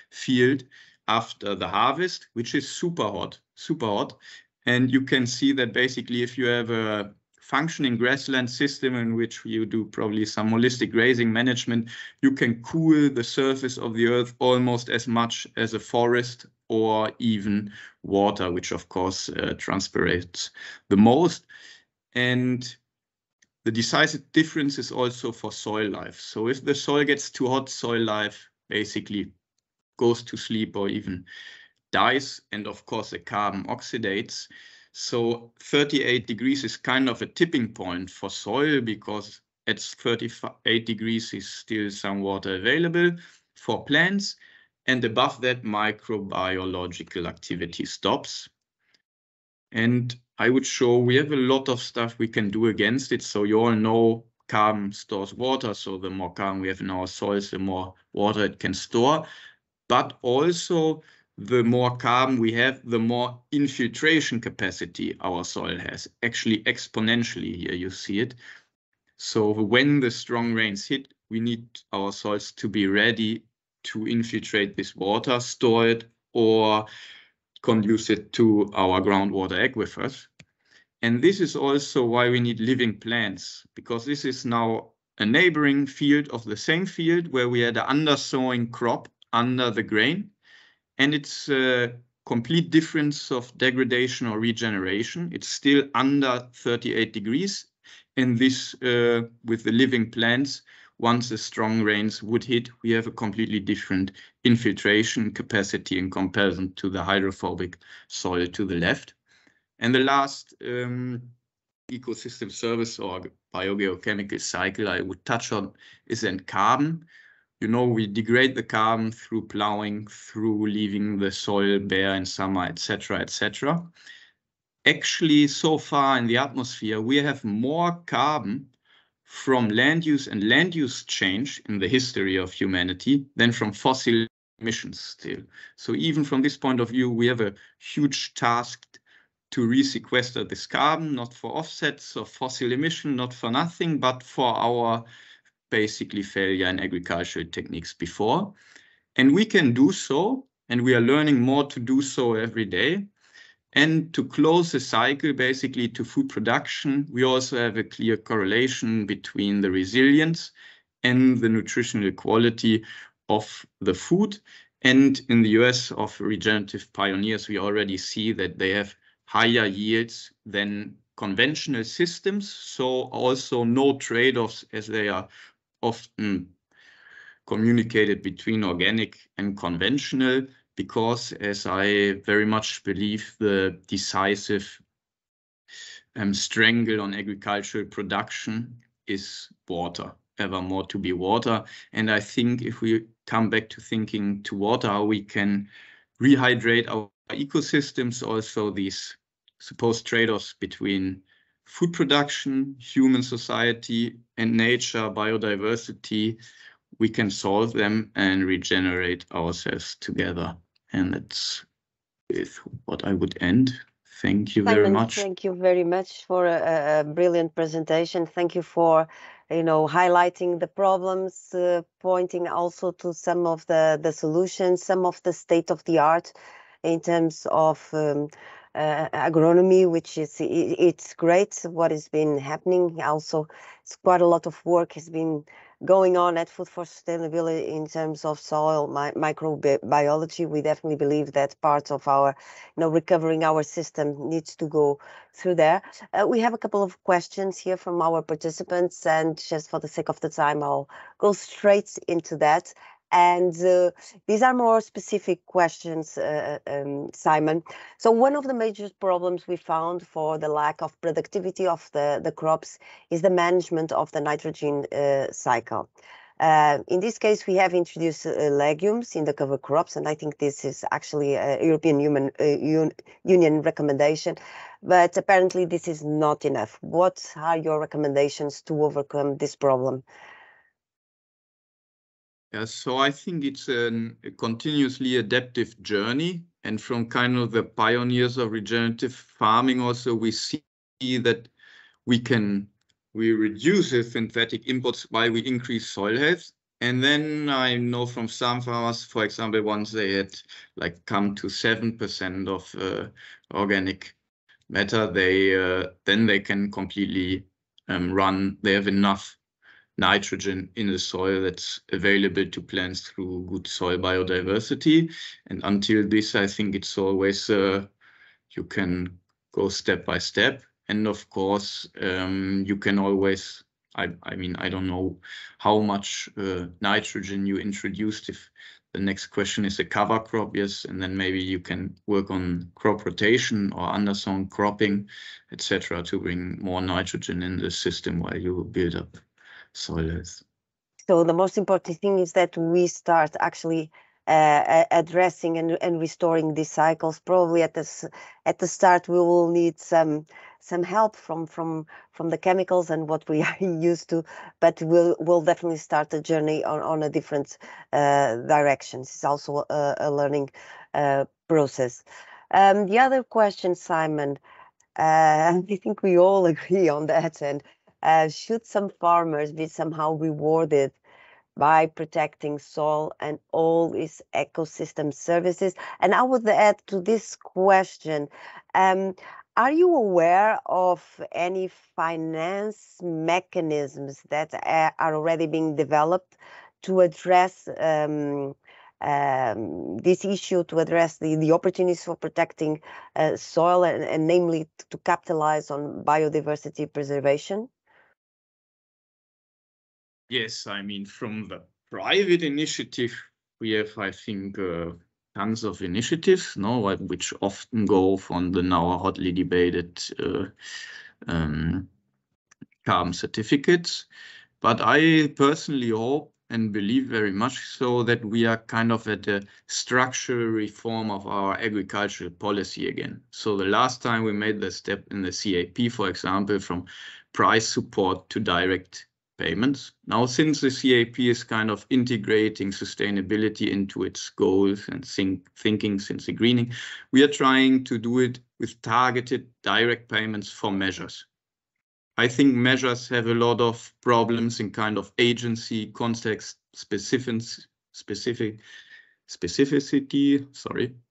field after the harvest, which is super hot, super hot. And you can see that basically if you have a functioning grassland system in which you do probably some holistic grazing management, you can cool the surface of the earth almost as much as a forest or even water, which of course transpirates the most. And the decisive difference is also for soil life. So if the soil gets too hot, soil life basically goes to sleep or even dies, and of course the carbon oxidates. So 38 degrees is kind of a tipping point for soil, because at 38 degrees is still some water available for plants, and above that microbiological activity stops. And I would show we have a lot of stuff we can do against it. So you all know carbon stores water, so the more carbon we have in our soils, the more water it can store. But also the more carbon we have, the more infiltration capacity our soil has, actually exponentially. Here you see it. So when the strong rains hit, we need our soils to be ready to infiltrate this water, store it, or conduce it to our groundwater aquifers. And this is also why we need living plants, because this is now a neighboring field of the same field where we had an undersowing crop under the grain. And it's a complete difference of degradation or regeneration. It's still under 38 degrees. And this, with the living plants, once the strong rains would hit, we have a completely different infiltration capacity in comparison to the hydrophobic soil to the left. And the last ecosystem service or biogeochemical cycle I would touch on is then carbon. You know, we degrade the carbon through plowing, through leaving the soil bare in summer, etc., etc. Actually, so far in the atmosphere, we have more carbon from land use and land use change in the history of humanity than from fossil emissions still. So even from this point of view, we have a huge task to resequester this carbon, not for offsets of fossil emission, not for nothing, but for our basically failure in agricultural techniques before. And we can do so, and we are learning more to do so every day. And to close the cycle basically to food production, we also have a clear correlation between the resilience and the nutritional quality of the food. And in the US of regenerative pioneers, we already see that they have higher yields than conventional systems. So also no trade-offs, as they are often communicated between organic and conventional, because as I very much believe the decisive strangle on agricultural production is water, ever more to be water. And I think if we come back to thinking to water, how we can rehydrate our ecosystems, also these supposed trade-offs between food production, human society, and nature, biodiversity, we can solve them and regenerate ourselves together. And that's with what I would end. Thank you very much. Thank you very much for a brilliant presentation. Thank you for, highlighting the problems, pointing also to some of the solutions, some of the state of the art in terms of agronomy, which is it's great what has been happening. Also, it's quite a lot of work has been going on at Food for Sustainability in terms of soil microbiology. We definitely believe that part of our, recovering our system needs to go through there. We have a couple of questions here from our participants, and just for the sake of the time, I'll go straight into that. And these are more specific questions, Simon. So one of the major problems we found for the lack of productivity of the crops is the management of the nitrogen cycle. In this case, we have introduced legumes in the cover crops, and I think this is actually a European Union recommendation, but apparently this is not enough. What are your recommendations to overcome this problem? Yeah, so I think it's a continuously adaptive journey. And from kind of the pioneers of regenerative farming also, we see that we reduce the synthetic inputs while we increase soil health. And then I know from some farmers, for example, once they had like come to 7% of organic matter, then they can completely run. They have enough nitrogen in the soil that's available to plants through good soil biodiversity. And until this, I think it's always you can go step by step. And of course, you can always, I mean, I don't know how much nitrogen you introduced. If the next question is a cover crop, yes, and then maybe you can work on crop rotation or undersown cropping, etc., to bring more nitrogen in the system while you build up soil health. So the most important thing is that we start actually addressing and restoring these cycles. Probably at the start we will need some help from the chemicals and what we are used to, but we'll definitely start a journey on a different directions. It's also a learning process. The other question, Simon, I think we all agree on that, and should some farmers be somehow rewarded by protecting soil and all its ecosystem services? And I would add to this question, are you aware of any finance mechanisms that are already being developed to address this issue, to address the opportunities for protecting soil and namely to capitalize on biodiversity preservation? Yes, I mean, from the private initiative, we have, I think, tons of initiatives, which often go from the now hotly debated carbon certificates. But I personally hope and believe very much so that we are kind of at a structural reform of our agricultural policy again. So the last time we made the step in the CAP, for example, from price support to direct payments. Now, since the CAP is kind of integrating sustainability into its goals and thinking since the greening, we are trying to do it with targeted direct payments for measures. I think measures have a lot of problems in kind of agency, context, specificity,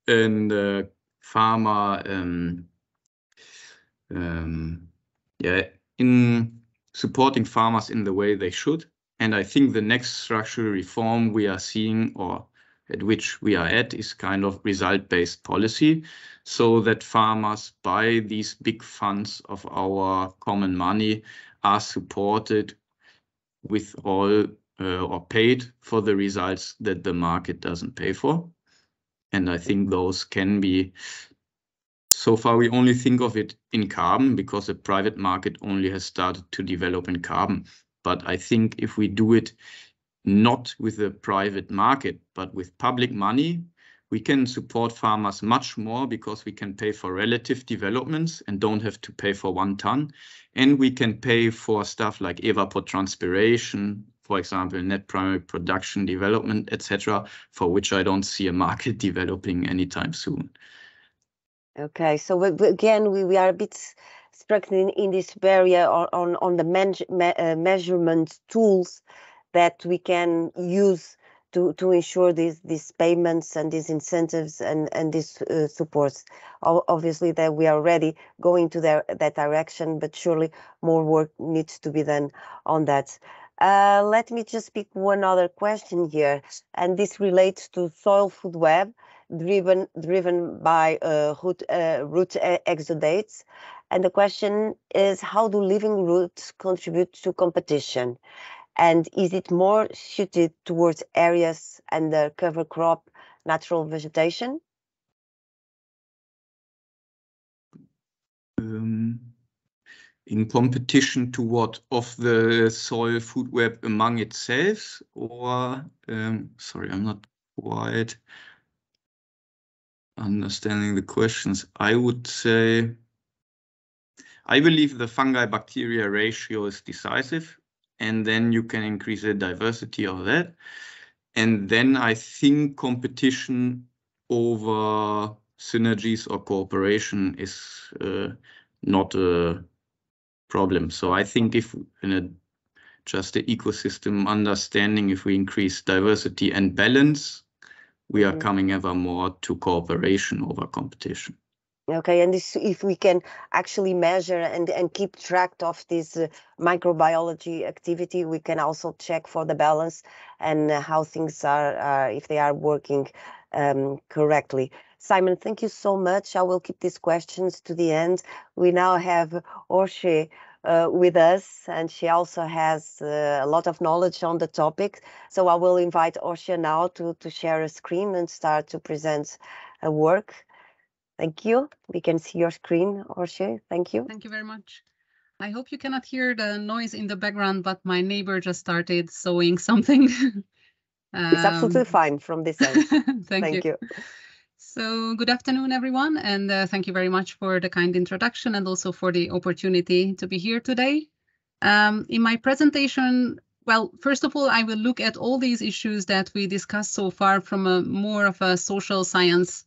and farmer, in supporting farmers in the way they should. And I think the next structural reform we are seeing, or at which we are at, is kind of result-based policy, so that farmers by these big funds of our common money are supported with all or paid for the results that the market doesn't pay for. And I think those can be, so far we only think of it in carbon because the private market only has started to develop in carbon. But I think if we do it not with the private market, but with public money, we can support farmers much more because we can pay for relative developments and don't have to pay for 1 ton. And we can pay for stuff like evapotranspiration, for example, net primary production development, etc., for which I don't see a market developing anytime soon. Okay, so again, we are a bit stuck in this barrier on the measurement tools that we can use to ensure these payments and these incentives and these supports. Obviously, that we are already going to that direction, but surely more work needs to be done on that. Let me just pick one other question here, and this relates to soil food web driven by root exudates. And the question is, how do living roots contribute to competition? And is it more suited towards areas under cover crop natural vegetation? In competition to what? Of the soil food web among itself? Or, sorry, I'm not quite understanding the questions. I would say, I believe the fungi-bacteria ratio is decisive, and then you can increase the diversity of that. And then I think competition over synergies or cooperation is not a problem. So I think if just the ecosystem understanding, if we increase diversity and balance, we are coming ever more to cooperation over competition. Okay, and if we can actually measure and keep track of this microbiology activity, we can also check for the balance and how things are, if they are working correctly. Simon, thank you so much. I will keep these questions to the end. We now have Orsolya with us, and she also has a lot of knowledge on the topic. So I will invite Orsolya now to share a screen and start to present a work. Thank you. We can see your screen, Orsolya. Thank you. Thank you very much. I hope you cannot hear the noise in the background, but my neighbor just started sewing something. It's absolutely fine from this end. Thank you. So good afternoon, everyone, and thank you very much for the kind introduction and also for the opportunity to be here today. In my presentation, well, first of all, I will look at all these issues that we discussed so far from a more of a social science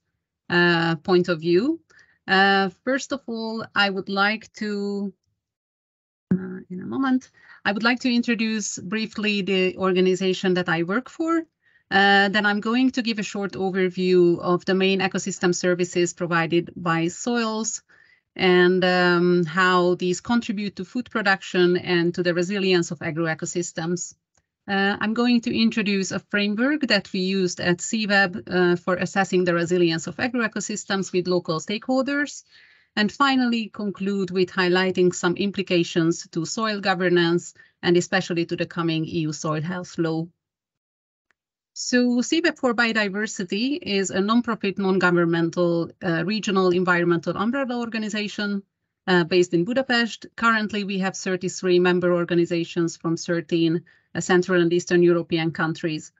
point of view. First of all, I would like to, in a moment, I would like to introduce briefly the organization that I work for. Then I'm going to give a short overview of the main ecosystem services provided by soils and how these contribute to food production and to the resilience of agroecosystems. I'm going to introduce a framework that we used at CEEweb for assessing the resilience of agroecosystems with local stakeholders, and finally conclude with highlighting some implications to soil governance and especially to the coming EU soil health law. So CEEweb for Biodiversity is a non-profit, non-governmental regional environmental umbrella organization based in Budapest. Currently, we have 33 member organizations from 13 Central and Eastern European countries.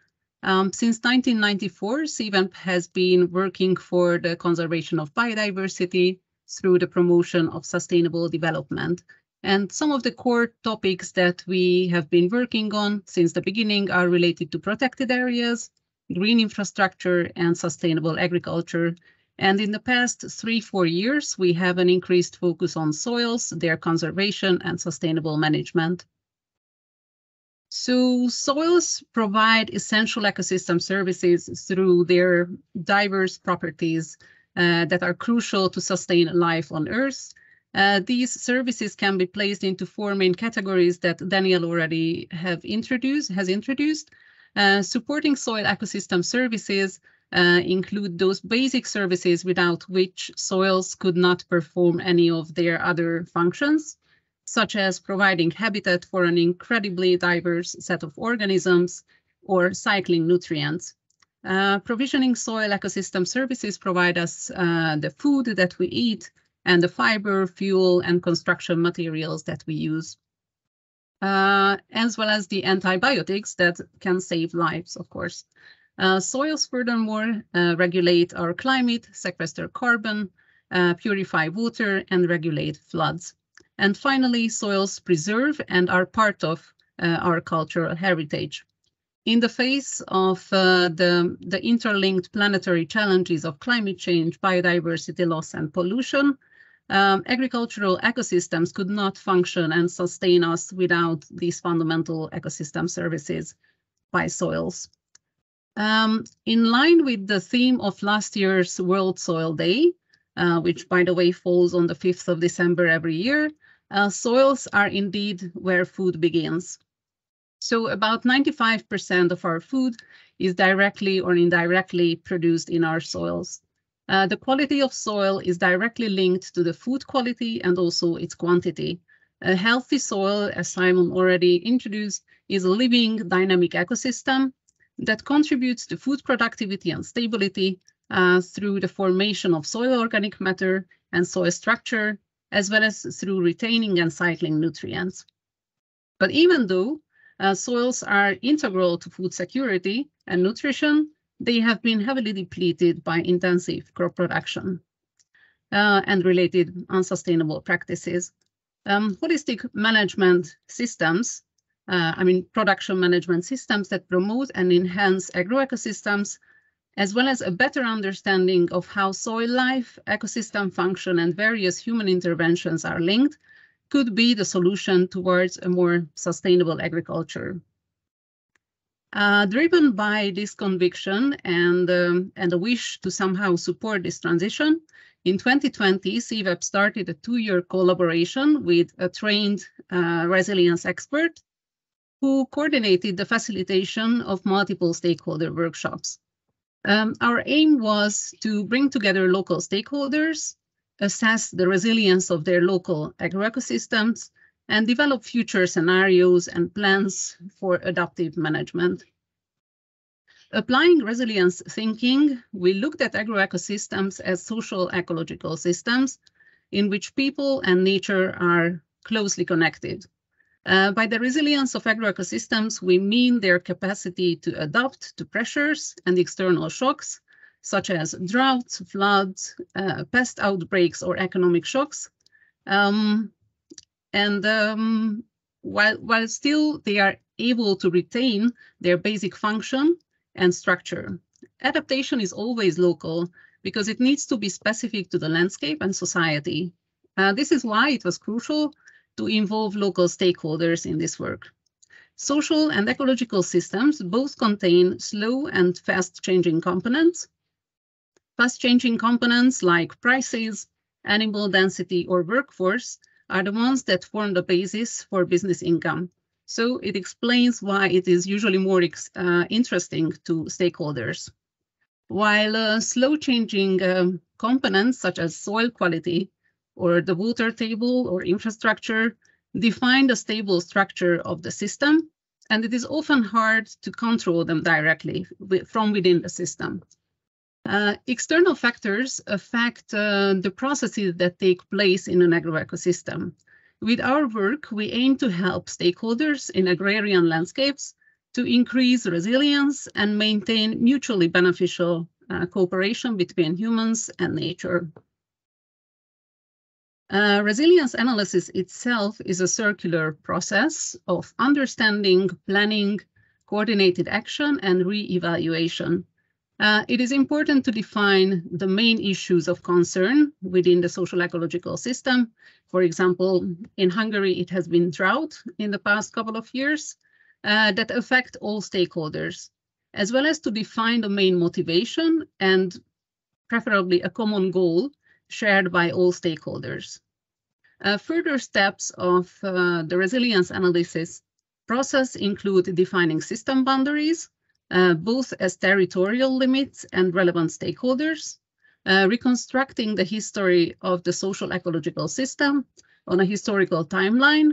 Since 1994, CEEweb has been working for the conservation of biodiversity through the promotion of sustainable development. And some of the core topics that we have been working on since the beginning are related to protected areas, green infrastructure, and sustainable agriculture. And in the past 3-4 years, we have an increased focus on soils, their conservation, and sustainable management. So soils provide essential ecosystem services through their diverse properties that are crucial to sustain life on Earth. These services can be placed into 4 main categories that Daniel already has introduced. Supporting soil ecosystem services include those basic services without which soils could not perform any of their other functions, such as providing habitat for an incredibly diverse set of organisms or cycling nutrients. Provisioning soil ecosystem services provide us the food that we eat and the fiber, fuel, and construction materials that we use, as well as the antibiotics that can save lives, of course. Soils, furthermore, regulate our climate, sequester carbon, purify water, and regulate floods. And finally, soils preserve and are part of our cultural heritage. In the face of the interlinked planetary challenges of climate change, biodiversity loss, and pollution, agricultural ecosystems could not function and sustain us without these fundamental ecosystem services by soils. In line with the theme of last year's World Soil Day, which by the way falls on the 5th of December every year, soils are indeed where food begins. So about 95% of our food is directly or indirectly produced in our soils. The quality of soil is directly linked to the food quality and also its quantity. A healthy soil, as Simon already introduced, is a living, dynamic ecosystem that contributes to food productivity and stability through the formation of soil organic matter and soil structure, as well as through retaining and cycling nutrients. But even though soils are integral to food security and nutrition, they have been heavily depleted by intensive crop production and related unsustainable practices. Holistic management systems production management systems that promote and enhance agroecosystems, as well as a better understanding of how soil life, ecosystem function, and various human interventions are linked, could be the solution towards a more sustainable agriculture. Driven by this conviction and a wish to somehow support this transition, in 2020, CEEweb started a 2-year collaboration with a trained resilience expert who coordinated the facilitation of multiple stakeholder workshops. Our aim was to bring together local stakeholders, assess the resilience of their local agroecosystems, and develop future scenarios and plans for adaptive management. Applying resilience thinking, we looked at agroecosystems as social ecological systems in which people and nature are closely connected. By the resilience of agroecosystems, we mean their capacity to adapt to pressures and external shocks, such as droughts, floods, pest outbreaks, or economic shocks. While still they are able to retain their basic function and structure. Adaptation is always local because it needs to be specific to the landscape and society. This is why it was crucial to involve local stakeholders in this work. Social and ecological systems both contain slow and fast-changing components. Fast-changing components like prices, animal density, or workforce are the ones that form the basis for business income. So it explains why it is usually more interesting to stakeholders. While slow-changing components such as soil quality or the water table or infrastructure define the stable structure of the system, and it is often hard to control them directly from within the system. External factors affect the processes that take place in an agroecosystem. With our work, we aim to help stakeholders in agrarian landscapes to increase resilience and maintain mutually beneficial cooperation between humans and nature. Resilience analysis itself is a circular process of understanding, planning, coordinated action, and re-evaluation. It is important to define the main issues of concern within the social ecological system. For example, in Hungary, it has been drought in the past couple of years that affect all stakeholders, as well as to define the main motivation and preferably a common goal shared by all stakeholders. Further steps of the resilience analysis process include defining system boundaries, both as territorial limits and relevant stakeholders, reconstructing the history of the social ecological system on a historical timeline,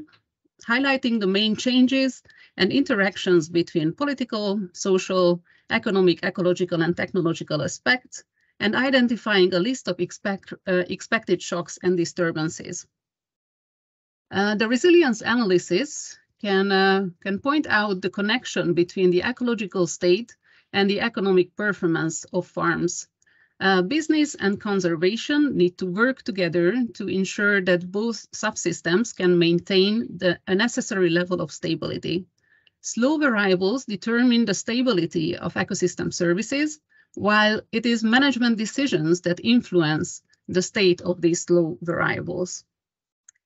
highlighting the main changes and interactions between political, social, economic, ecological, and technological aspects, and identifying a list of expected shocks and disturbances. The resilience analysis can point out the connection between the ecological state and the economic performance of farms. Business and conservation need to work together to ensure that both subsystems can maintain a necessary level of stability. Slow variables determine the stability of ecosystem services, while it is management decisions that influence the state of these slow variables.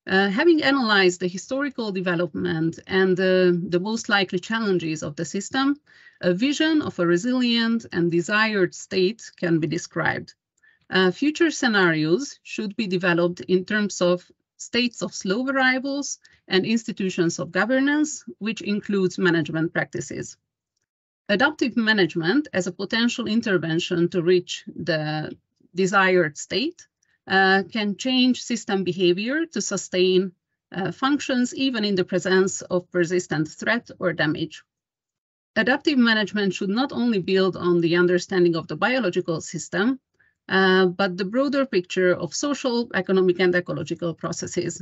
Having analyzed the historical development and the most likely challenges of the system, a vision of a resilient and desired state can be described. Future scenarios should be developed in terms of states of slow variables and institutions of governance, which includes management practices. Adaptive management as a potential intervention to reach the desired state can change system behavior to sustain functions even in the presence of persistent threat or damage. Adaptive management should not only build on the understanding of the biological system, but the broader picture of social, economic, and ecological processes.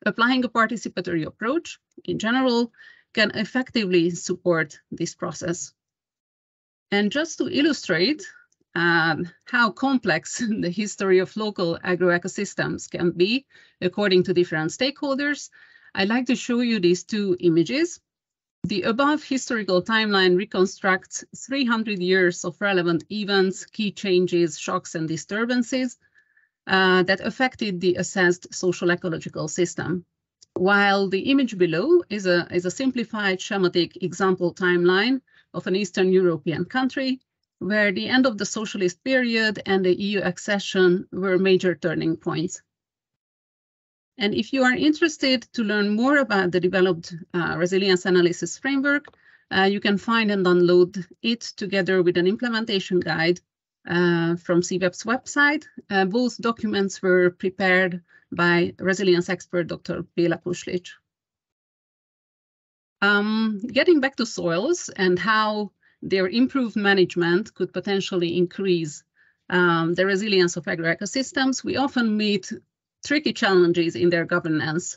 Applying a participatory approach, in general, can effectively support this process. And just to illustrate how complex the history of local agroecosystems can be according to different stakeholders, I'd like to show you these two images. The above historical timeline reconstructs 300 years of relevant events, key changes, shocks, and disturbances that affected the assessed social ecological system. While the image below is a simplified schematic example timeline of an Eastern European country, where the end of the socialist period and the EU accession were major turning points. And if you are interested to learn more about the developed resilience analysis framework, you can find and download it together with an implementation guide from CEEweb's website. Both documents were prepared by resilience expert Dr. Béla Pušlič. Getting back to soils and how their improved management could potentially increase the resilience of agroecosystems, we often meet tricky challenges in their governance.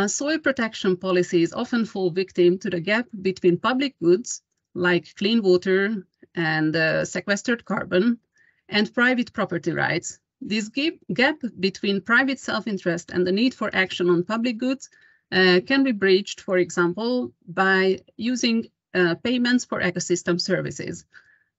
Soil protection policies often fall victim to the gap between public goods, like clean water and sequestered carbon, and private property rights. This gap between private self-interest and the need for action on public goods can be breached, for example, by using payments for ecosystem services.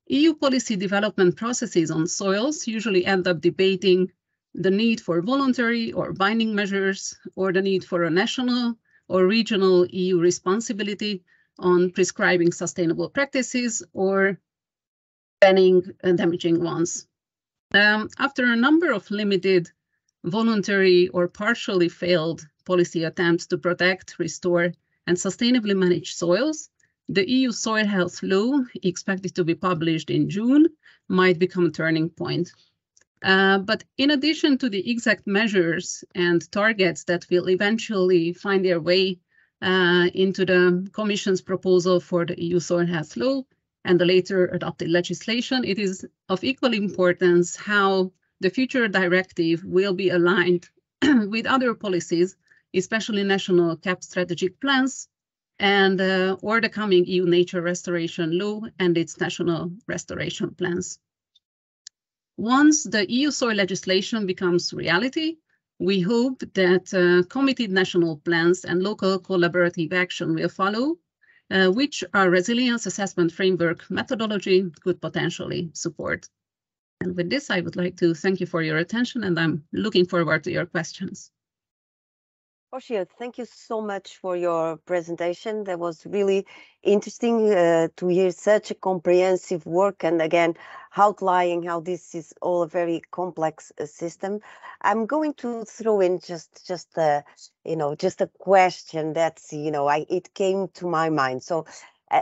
EU policy development processes on soils usually end up debating the need for voluntary or binding measures, or the need for a national or regional EU responsibility on prescribing sustainable practices or banning damaging ones. After a number of limited, voluntary or partially failed policy attempts to protect, restore, and sustainably manage soils, the EU soil health law, expected to be published in June, might become a turning point. But in addition to the exact measures and targets that will eventually find their way into the Commission's proposal for the EU soil health law and the later adopted legislation, it is of equal importance how the future directive will be aligned with other policies, especially national CAP strategic plans and or the coming EU nature restoration law and its national restoration plans. Once the EU soil legislation becomes reality, we hope that committed national plans and local collaborative action will follow, which our resilience assessment framework methodology could potentially support. And with this, I would like to thank you for your attention, and I'm looking forward to your questions. Orsolya, thank you so much for your presentation. That was really interesting to hear such a comprehensive work, and again, outlining how this is all a very complex system. I'm going to throw in just a question that's, it came to my mind. So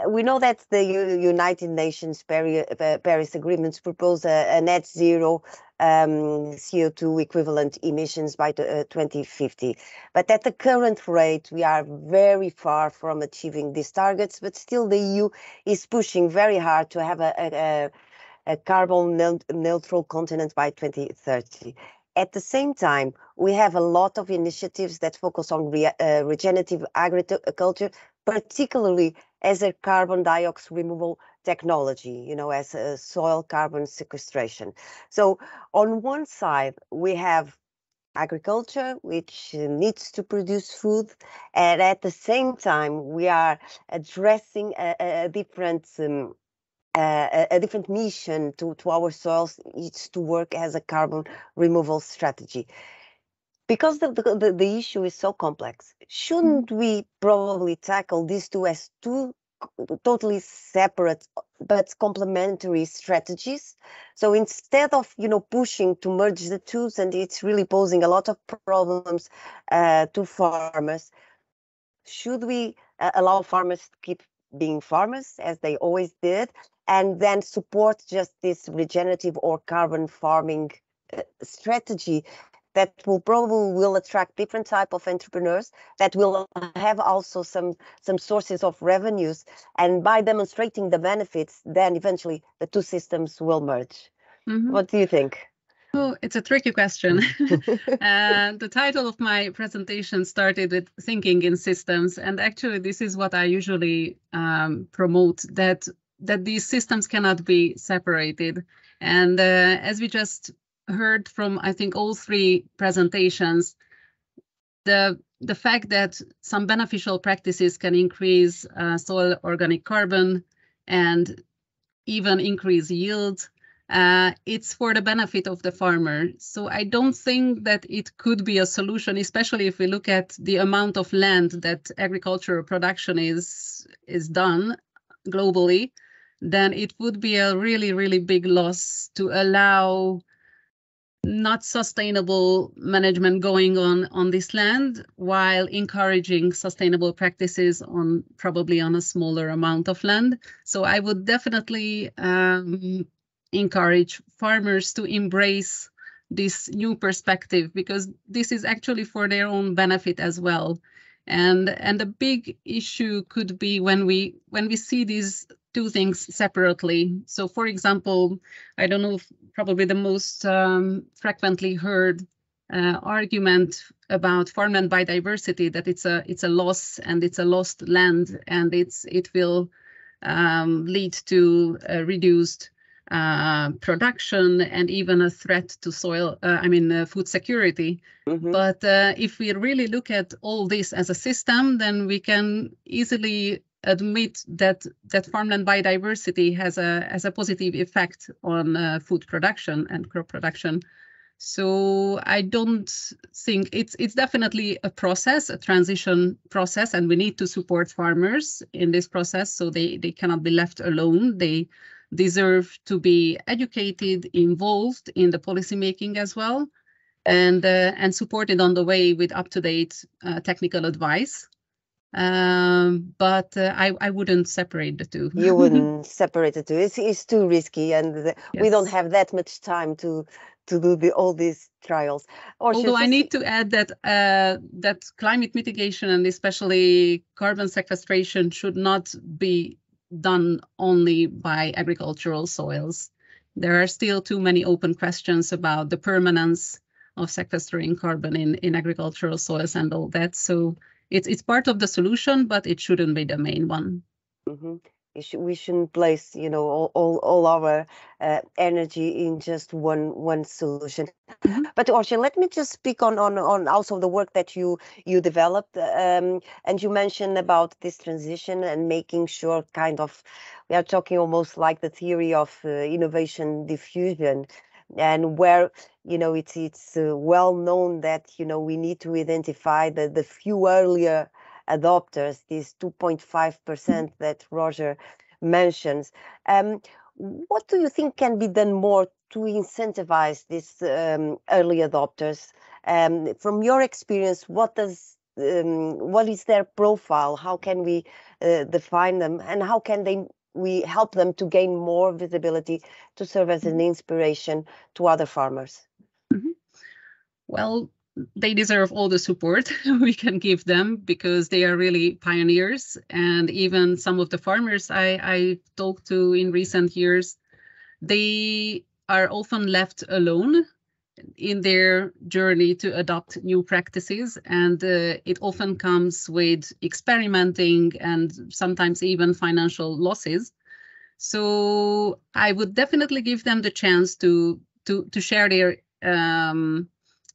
we know that the United Nations Paris Agreements propose a net zero CO2 equivalent emissions by 2050. But at the current rate, we are very far from achieving these targets, but still the EU is pushing very hard to have a carbon neutral continent by 2030. At the same time, we have a lot of initiatives that focus on regenerative agriculture, particularly as a carbon dioxide removal technology, as a soil carbon sequestration. So on one side, we have agriculture, which needs to produce food, and at the same time, we are addressing a different mission to our soils. It's to work as a carbon removal strategy. Because the issue is so complex, shouldn't we probably tackle these two as two totally separate but complementary strategies? So instead of pushing to merge the two, and it's really posing a lot of problems to farmers, should we allow farmers to keep being farmers as they always did, and then support just this regenerative or carbon farming strategy that will attract different type of entrepreneurs, that will have also some sources of revenues, and by demonstrating the benefits, then eventually the two systems will merge. Mm-hmm. What do you think? Oh, it's a tricky question. The title of my presentation started with thinking in systems, and actually this is what I usually promote, that these systems cannot be separated. And as we just heard from, I think, all three presentations, the the fact that some beneficial practices can increase soil organic carbon and even increase yield, it's for the benefit of the farmer. So I don't think that it could be a solution, especially if we look at the amount of land that agricultural production is done globally, then it would be a really, really big loss to allow not sustainable management going on this land while encouraging sustainable practices probably on a smaller amount of land. So I would definitely encourage farmers to embrace this new perspective, because this is actually for their own benefit as well. And the big issue could be when we see these two things separately. So for example, I don't know, probably the most frequently heard argument about farmland biodiversity, that it's a loss and it's a lost land, and it will lead to reduced production and even a threat to food security. Mm-hmm. But if we really look at all this as a system, then we can easily admit that farmland biodiversity has a positive effect on food production and crop production. So I don't think it's definitely a process, a transition process, and we need to support farmers in this process, so they cannot be left alone. They deserve to be educated, involved in the policy making as well, and supported on the way with up-to-date technical advice. But I wouldn't separate the two. You wouldn't separate the two. It's too risky, and Yes. we don't have that much time to do all these trials. Although I need to add that that climate mitigation and especially carbon sequestration should not be done only by agricultural soils. There are still too many open questions about the permanence of sequestering carbon in agricultural soils and all that. So it's part of the solution, but it shouldn't be the main one. Mm-hmm. We shouldn't place, all our energy in just one solution. Mm-hmm. But Orsolya, let me just speak on also the work that you developed, and you mentioned about this transition and making sure we are talking almost like the theory of innovation diffusion, and where it's well known that we need to identify the few earlier adopters, these 2.5% that Roger mentions. What do you think can be done more to incentivize these early adopters? From your experience, what is their profile? How can we define them, and how can we help them to gain more visibility to serve as an inspiration to other farmers? Mm-hmm. Well, they deserve all the support we can give them, because they are really pioneers. And even some of the farmers I talked to in recent years, they are often left alone in their journey to adopt new practices. And it often comes with experimenting and sometimes even financial losses. So I would definitely give them the chance to share their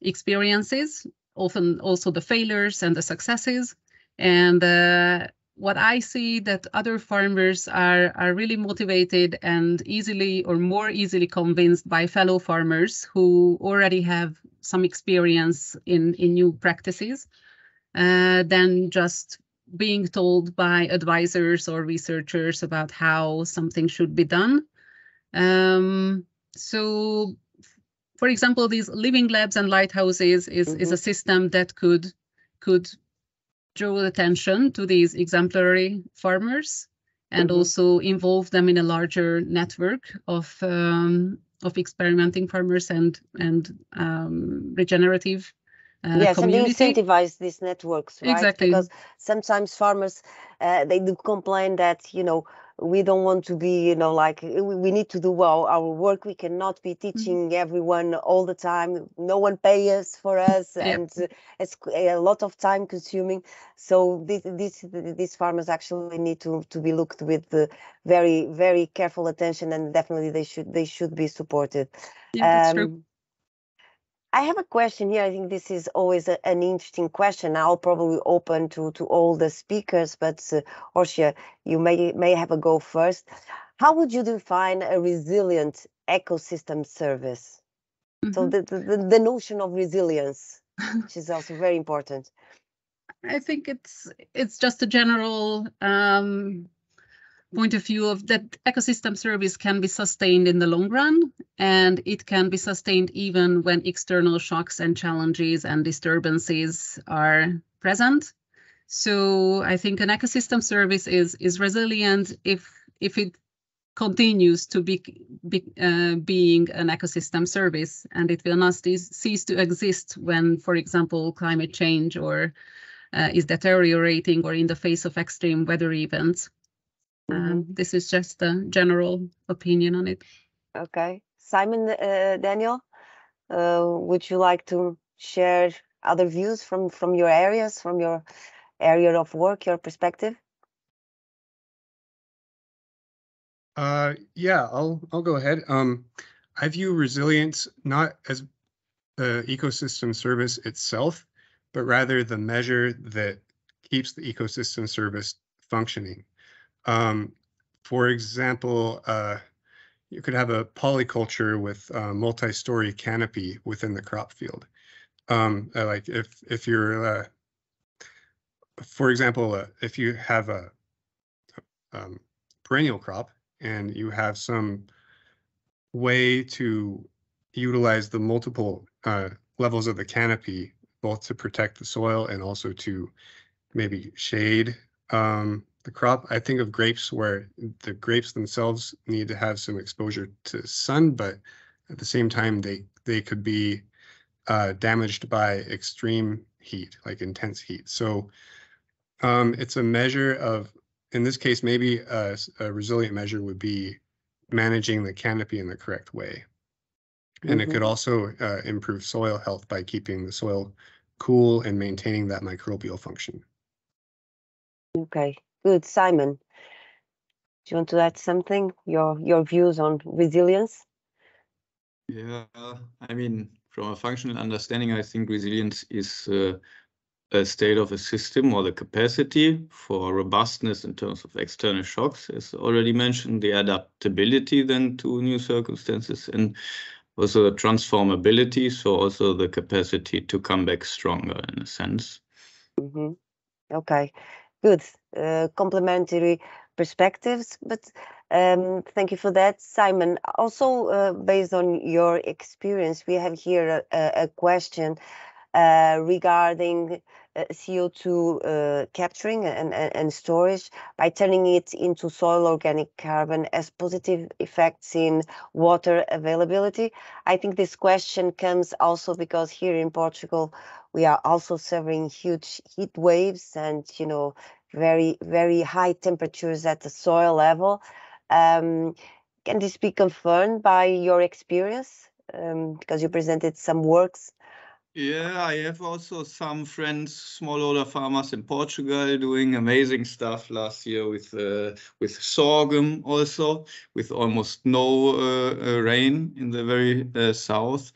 experiences, often also the failures and the successes. And what I see that other farmers are really motivated and more easily convinced by fellow farmers who already have some experience in new practices than just being told by advisors or researchers about how something should be done. So for example, these living labs and lighthouses is a system that could draw attention to these exemplary farmers and also involve them in a larger network of experimenting farmers and regenerative yes, community. and they incentivize these networks, right? Exactly. Because sometimes farmers they do complain that we don't want to be like we need to do our work. We cannot be teaching everyone all the time. No one pays us for us, and it's a lot of time consuming. So these farmers actually need to be looked with very, very careful attention, and definitely they should be supported. Yeah, that's true. I have a question here. I think this is always an interesting question. I'll probably open to all the speakers, but Orsolya, you may have a go first. How would you define a resilient ecosystem service? So the notion of resilience, which is also very important. I think it's just a general point of view of that ecosystem service can be sustained in the long run, and it can be sustained even when external shocks and challenges and disturbances are present. So I think an ecosystem service is resilient if it continues to be being an ecosystem service, and it will not cease to exist when, for example, climate change or is deteriorating or in the face of extreme weather events. This is just a general opinion on it. Okay. Simon, Daniel, would you like to share other views from your areas, from your area of work, your perspective? Yeah, I'll go ahead. I view resilience not as the ecosystem service itself, but rather the measure that keeps the ecosystem service functioning. For example, you could have a polyculture with a multi-story canopy within the crop field. Like if you're, for example, if you have a perennial crop and you have some way to utilize the multiple levels of the canopy, both to protect the soil and also to maybe shade the crop. I think of grapes where the grapes themselves need to have some exposure to sun, but at the same time, they could be damaged by extreme heat, like intense heat. So it's a measure of, in this case, maybe a resilient measure would be managing the canopy in the correct way. And it could also improve soil health by keeping the soil cool and maintaining that microbial function. Okay, good. Simon, do you want to add something? Your views on resilience? Yeah, I mean, from a functional understanding, I think resilience is a state of a system or the capacity for robustness in terms of external shocks, as already mentioned, the adaptability then to new circumstances, and also the transformability, so also the capacity to come back stronger in a sense. Okay, good. Complementary perspectives, but thank you for that, Simon. Also, based on your experience, we have here a question regarding CO2 capturing and storage by turning it into soil organic carbon as positive effects in water availability. I think this question comes also because here in Portugal, we are also suffering huge heat waves and, you know, very, very high temperatures at the soil level. Can this be confirmed by your experience? Because you presented some works. Yeah, I have also some friends, smallholder farmers in Portugal, doing amazing stuff last year with sorghum, also with almost no rain in the very south.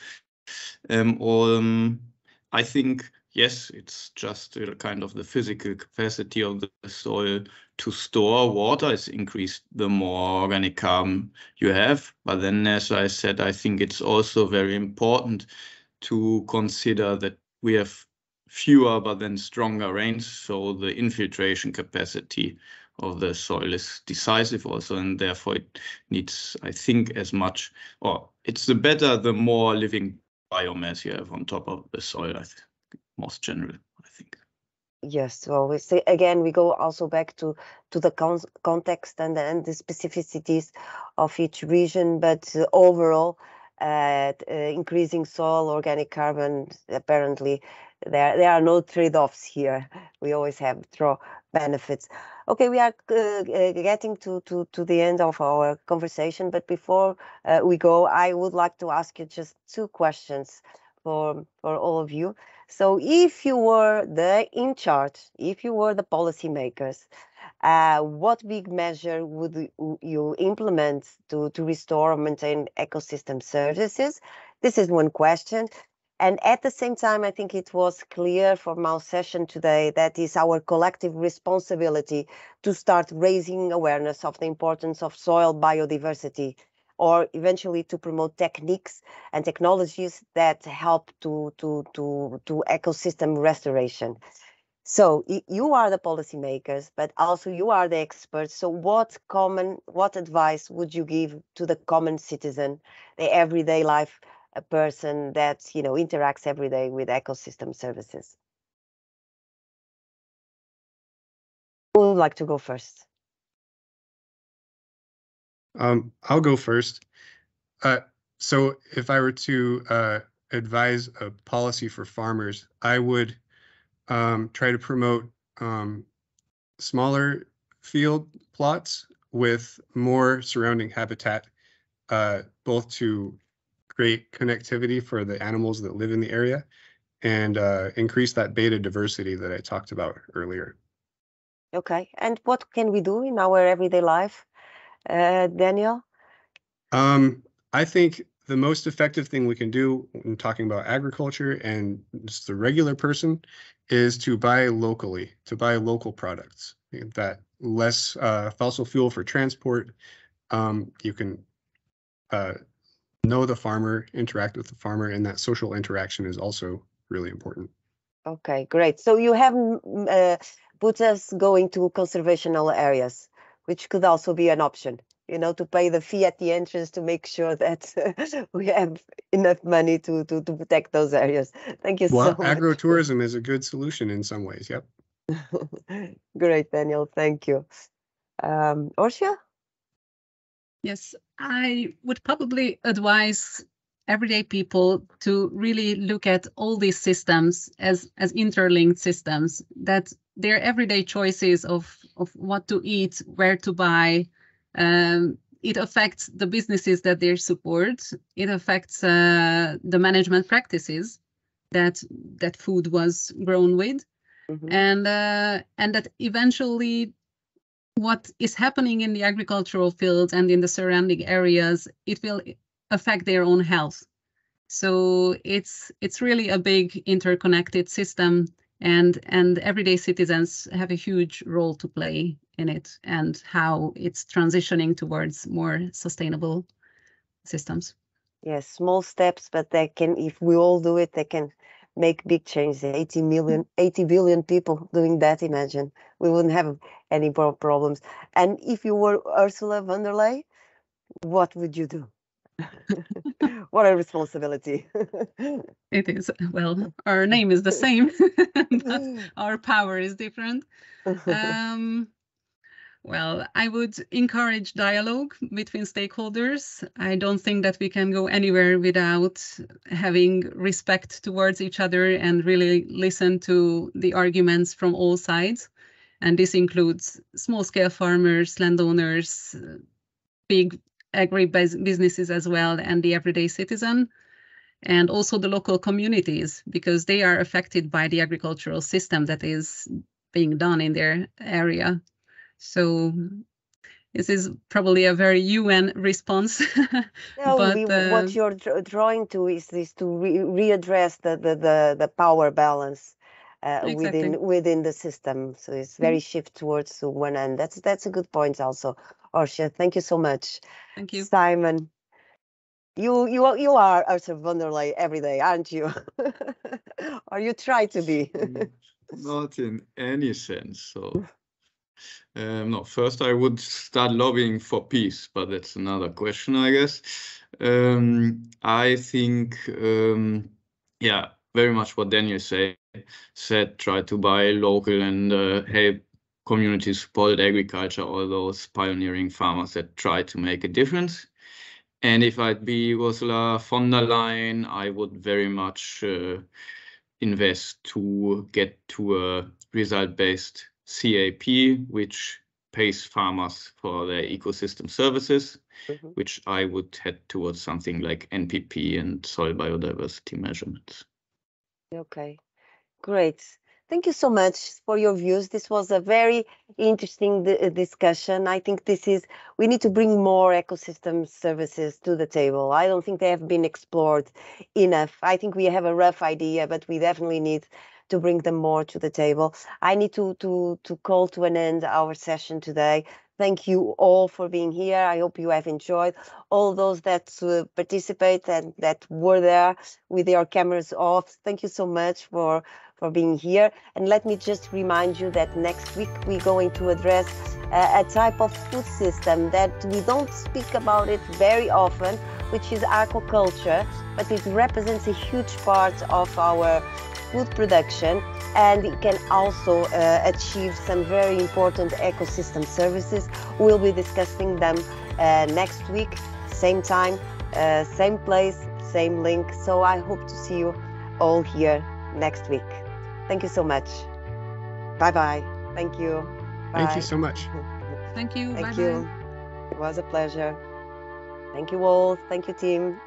I think, yes, it's just kind of the physical capacity of the soil to store water is increased the more organic carbon you have. But then, as I said, I think it's also very important to consider that we have fewer but then stronger rains, so the infiltration capacity of the soil is decisive also, and therefore it needs, I think, as much, or it's the better the more living biomass you have on top of the soil, I think, most general, I think. Yes, well, we say again, we go also back to the context and the specificities of each region, but overall, increasing soil organic carbon, apparently there are no trade-offs here. We always have benefits. Okay, we are getting to the end of our conversation, but before we go, I would like to ask you just two questions for all of you. So if you were in charge, if you were the policymakers, what big measure would you implement to restore or maintain ecosystem services? This is one question. And at the same time, I think it was clear from our session today that it's our collective responsibility to start raising awareness of the importance of soil biodiversity, or eventually to promote techniques and technologies that help to ecosystem restoration. So you are the policymakers, but also you are the experts. So what advice would you give to the common citizen, the everyday life person that interacts every day with ecosystem services? Who would like to go first? I'll go first. So if I were to advise a policy for farmers, I would try to promote smaller field plots with more surrounding habitat, both to create connectivity for the animals that live in the area and increase that beta diversity that I talked about earlier. Okay, and what can we do in our everyday life, Daniel? I think the most effective thing we can do when talking about agriculture and just the regular person is to buy locally, to buy local products. That less fossil fuel for transport. You can know the farmer, interact with the farmer, and that social interaction is also really important. Okay, great. So you have put us going to conservational areas, which could also be an option, to pay the fee at the entrance to make sure that we have enough money to protect those areas. Thank you so much. Agrotourism is a good solution in some ways, yep. Great, Daniel, thank you. Orsolya? Yes, I would probably advise everyday people to really look at all these systems as interlinked systems, that their everyday choices of what to eat, where to buy, it affects the businesses that they support. It affects the management practices that food was grown with, and that eventually what is happening in the agricultural fields and in the surrounding areas, it will affect their own health. So it's really a big interconnected system, and everyday citizens have a huge role to play in it and how it's transitioning towards more sustainable systems. Yes, small steps, but they can, if we all do it, they can make big change. 80 billion people doing that, imagine. We wouldn't have any problems. And if you were Ursula von der Leyen, what would you do? What a responsibility. It is. Well, our name is the same, but our power is different. Well, I would encourage dialogue between stakeholders. I don't think that we can go anywhere without having respect towards each other and really listen to the arguments from all sides. And this includes small-scale farmers, landowners, big agri-businesses as well, and the everyday citizen, and also the local communities, because they are affected by the agricultural system that is being done in their area. So this is probably a very UN response. No, but what you're drawing to is to readdress the power balance exactly. within the system. So it's very shift towards one end. That's a good point also. Orsolya, thank you so much. Thank you. Simon, you are Ursula von der Leyen every day, aren't you? Or you try to be? Not in any sense. So no, first I would start lobbying for peace, but that's another question, I guess. I think, yeah, very much what Daniel said, try to buy local and help community-supported agriculture, all those pioneering farmers that try to make a difference. And if I'd be Ursula von der Leyen, I would very much invest to get to a result-based CAP, which pays farmers for their ecosystem services, which I would head towards something like NPP and soil biodiversity measurements. Okay, great. Thank you so much for your views. This was a very interesting discussion. I think we need to bring more ecosystem services to the table. I don't think they have been explored enough. I think we have a rough idea, but we definitely need to bring them more to the table. I need to call to an end our session today. Thank you all for being here. I hope you have enjoyed. All those that participate and that were there with their cameras off, thank you so much for being here. And let me just remind you that next week we're going to address a type of food system that we don't speak about it very often, which is aquaculture, but it represents a huge part of our food production, and it can also achieve some very important ecosystem services. We'll be discussing them next week, same time, same place, same link. So I hope to see you all here next week. Thank you so much. Bye-bye. Thank you. Bye. Thank you so much. Thank you. Thank Bye-bye. you. It was a pleasure. Thank you all. Thank you, team.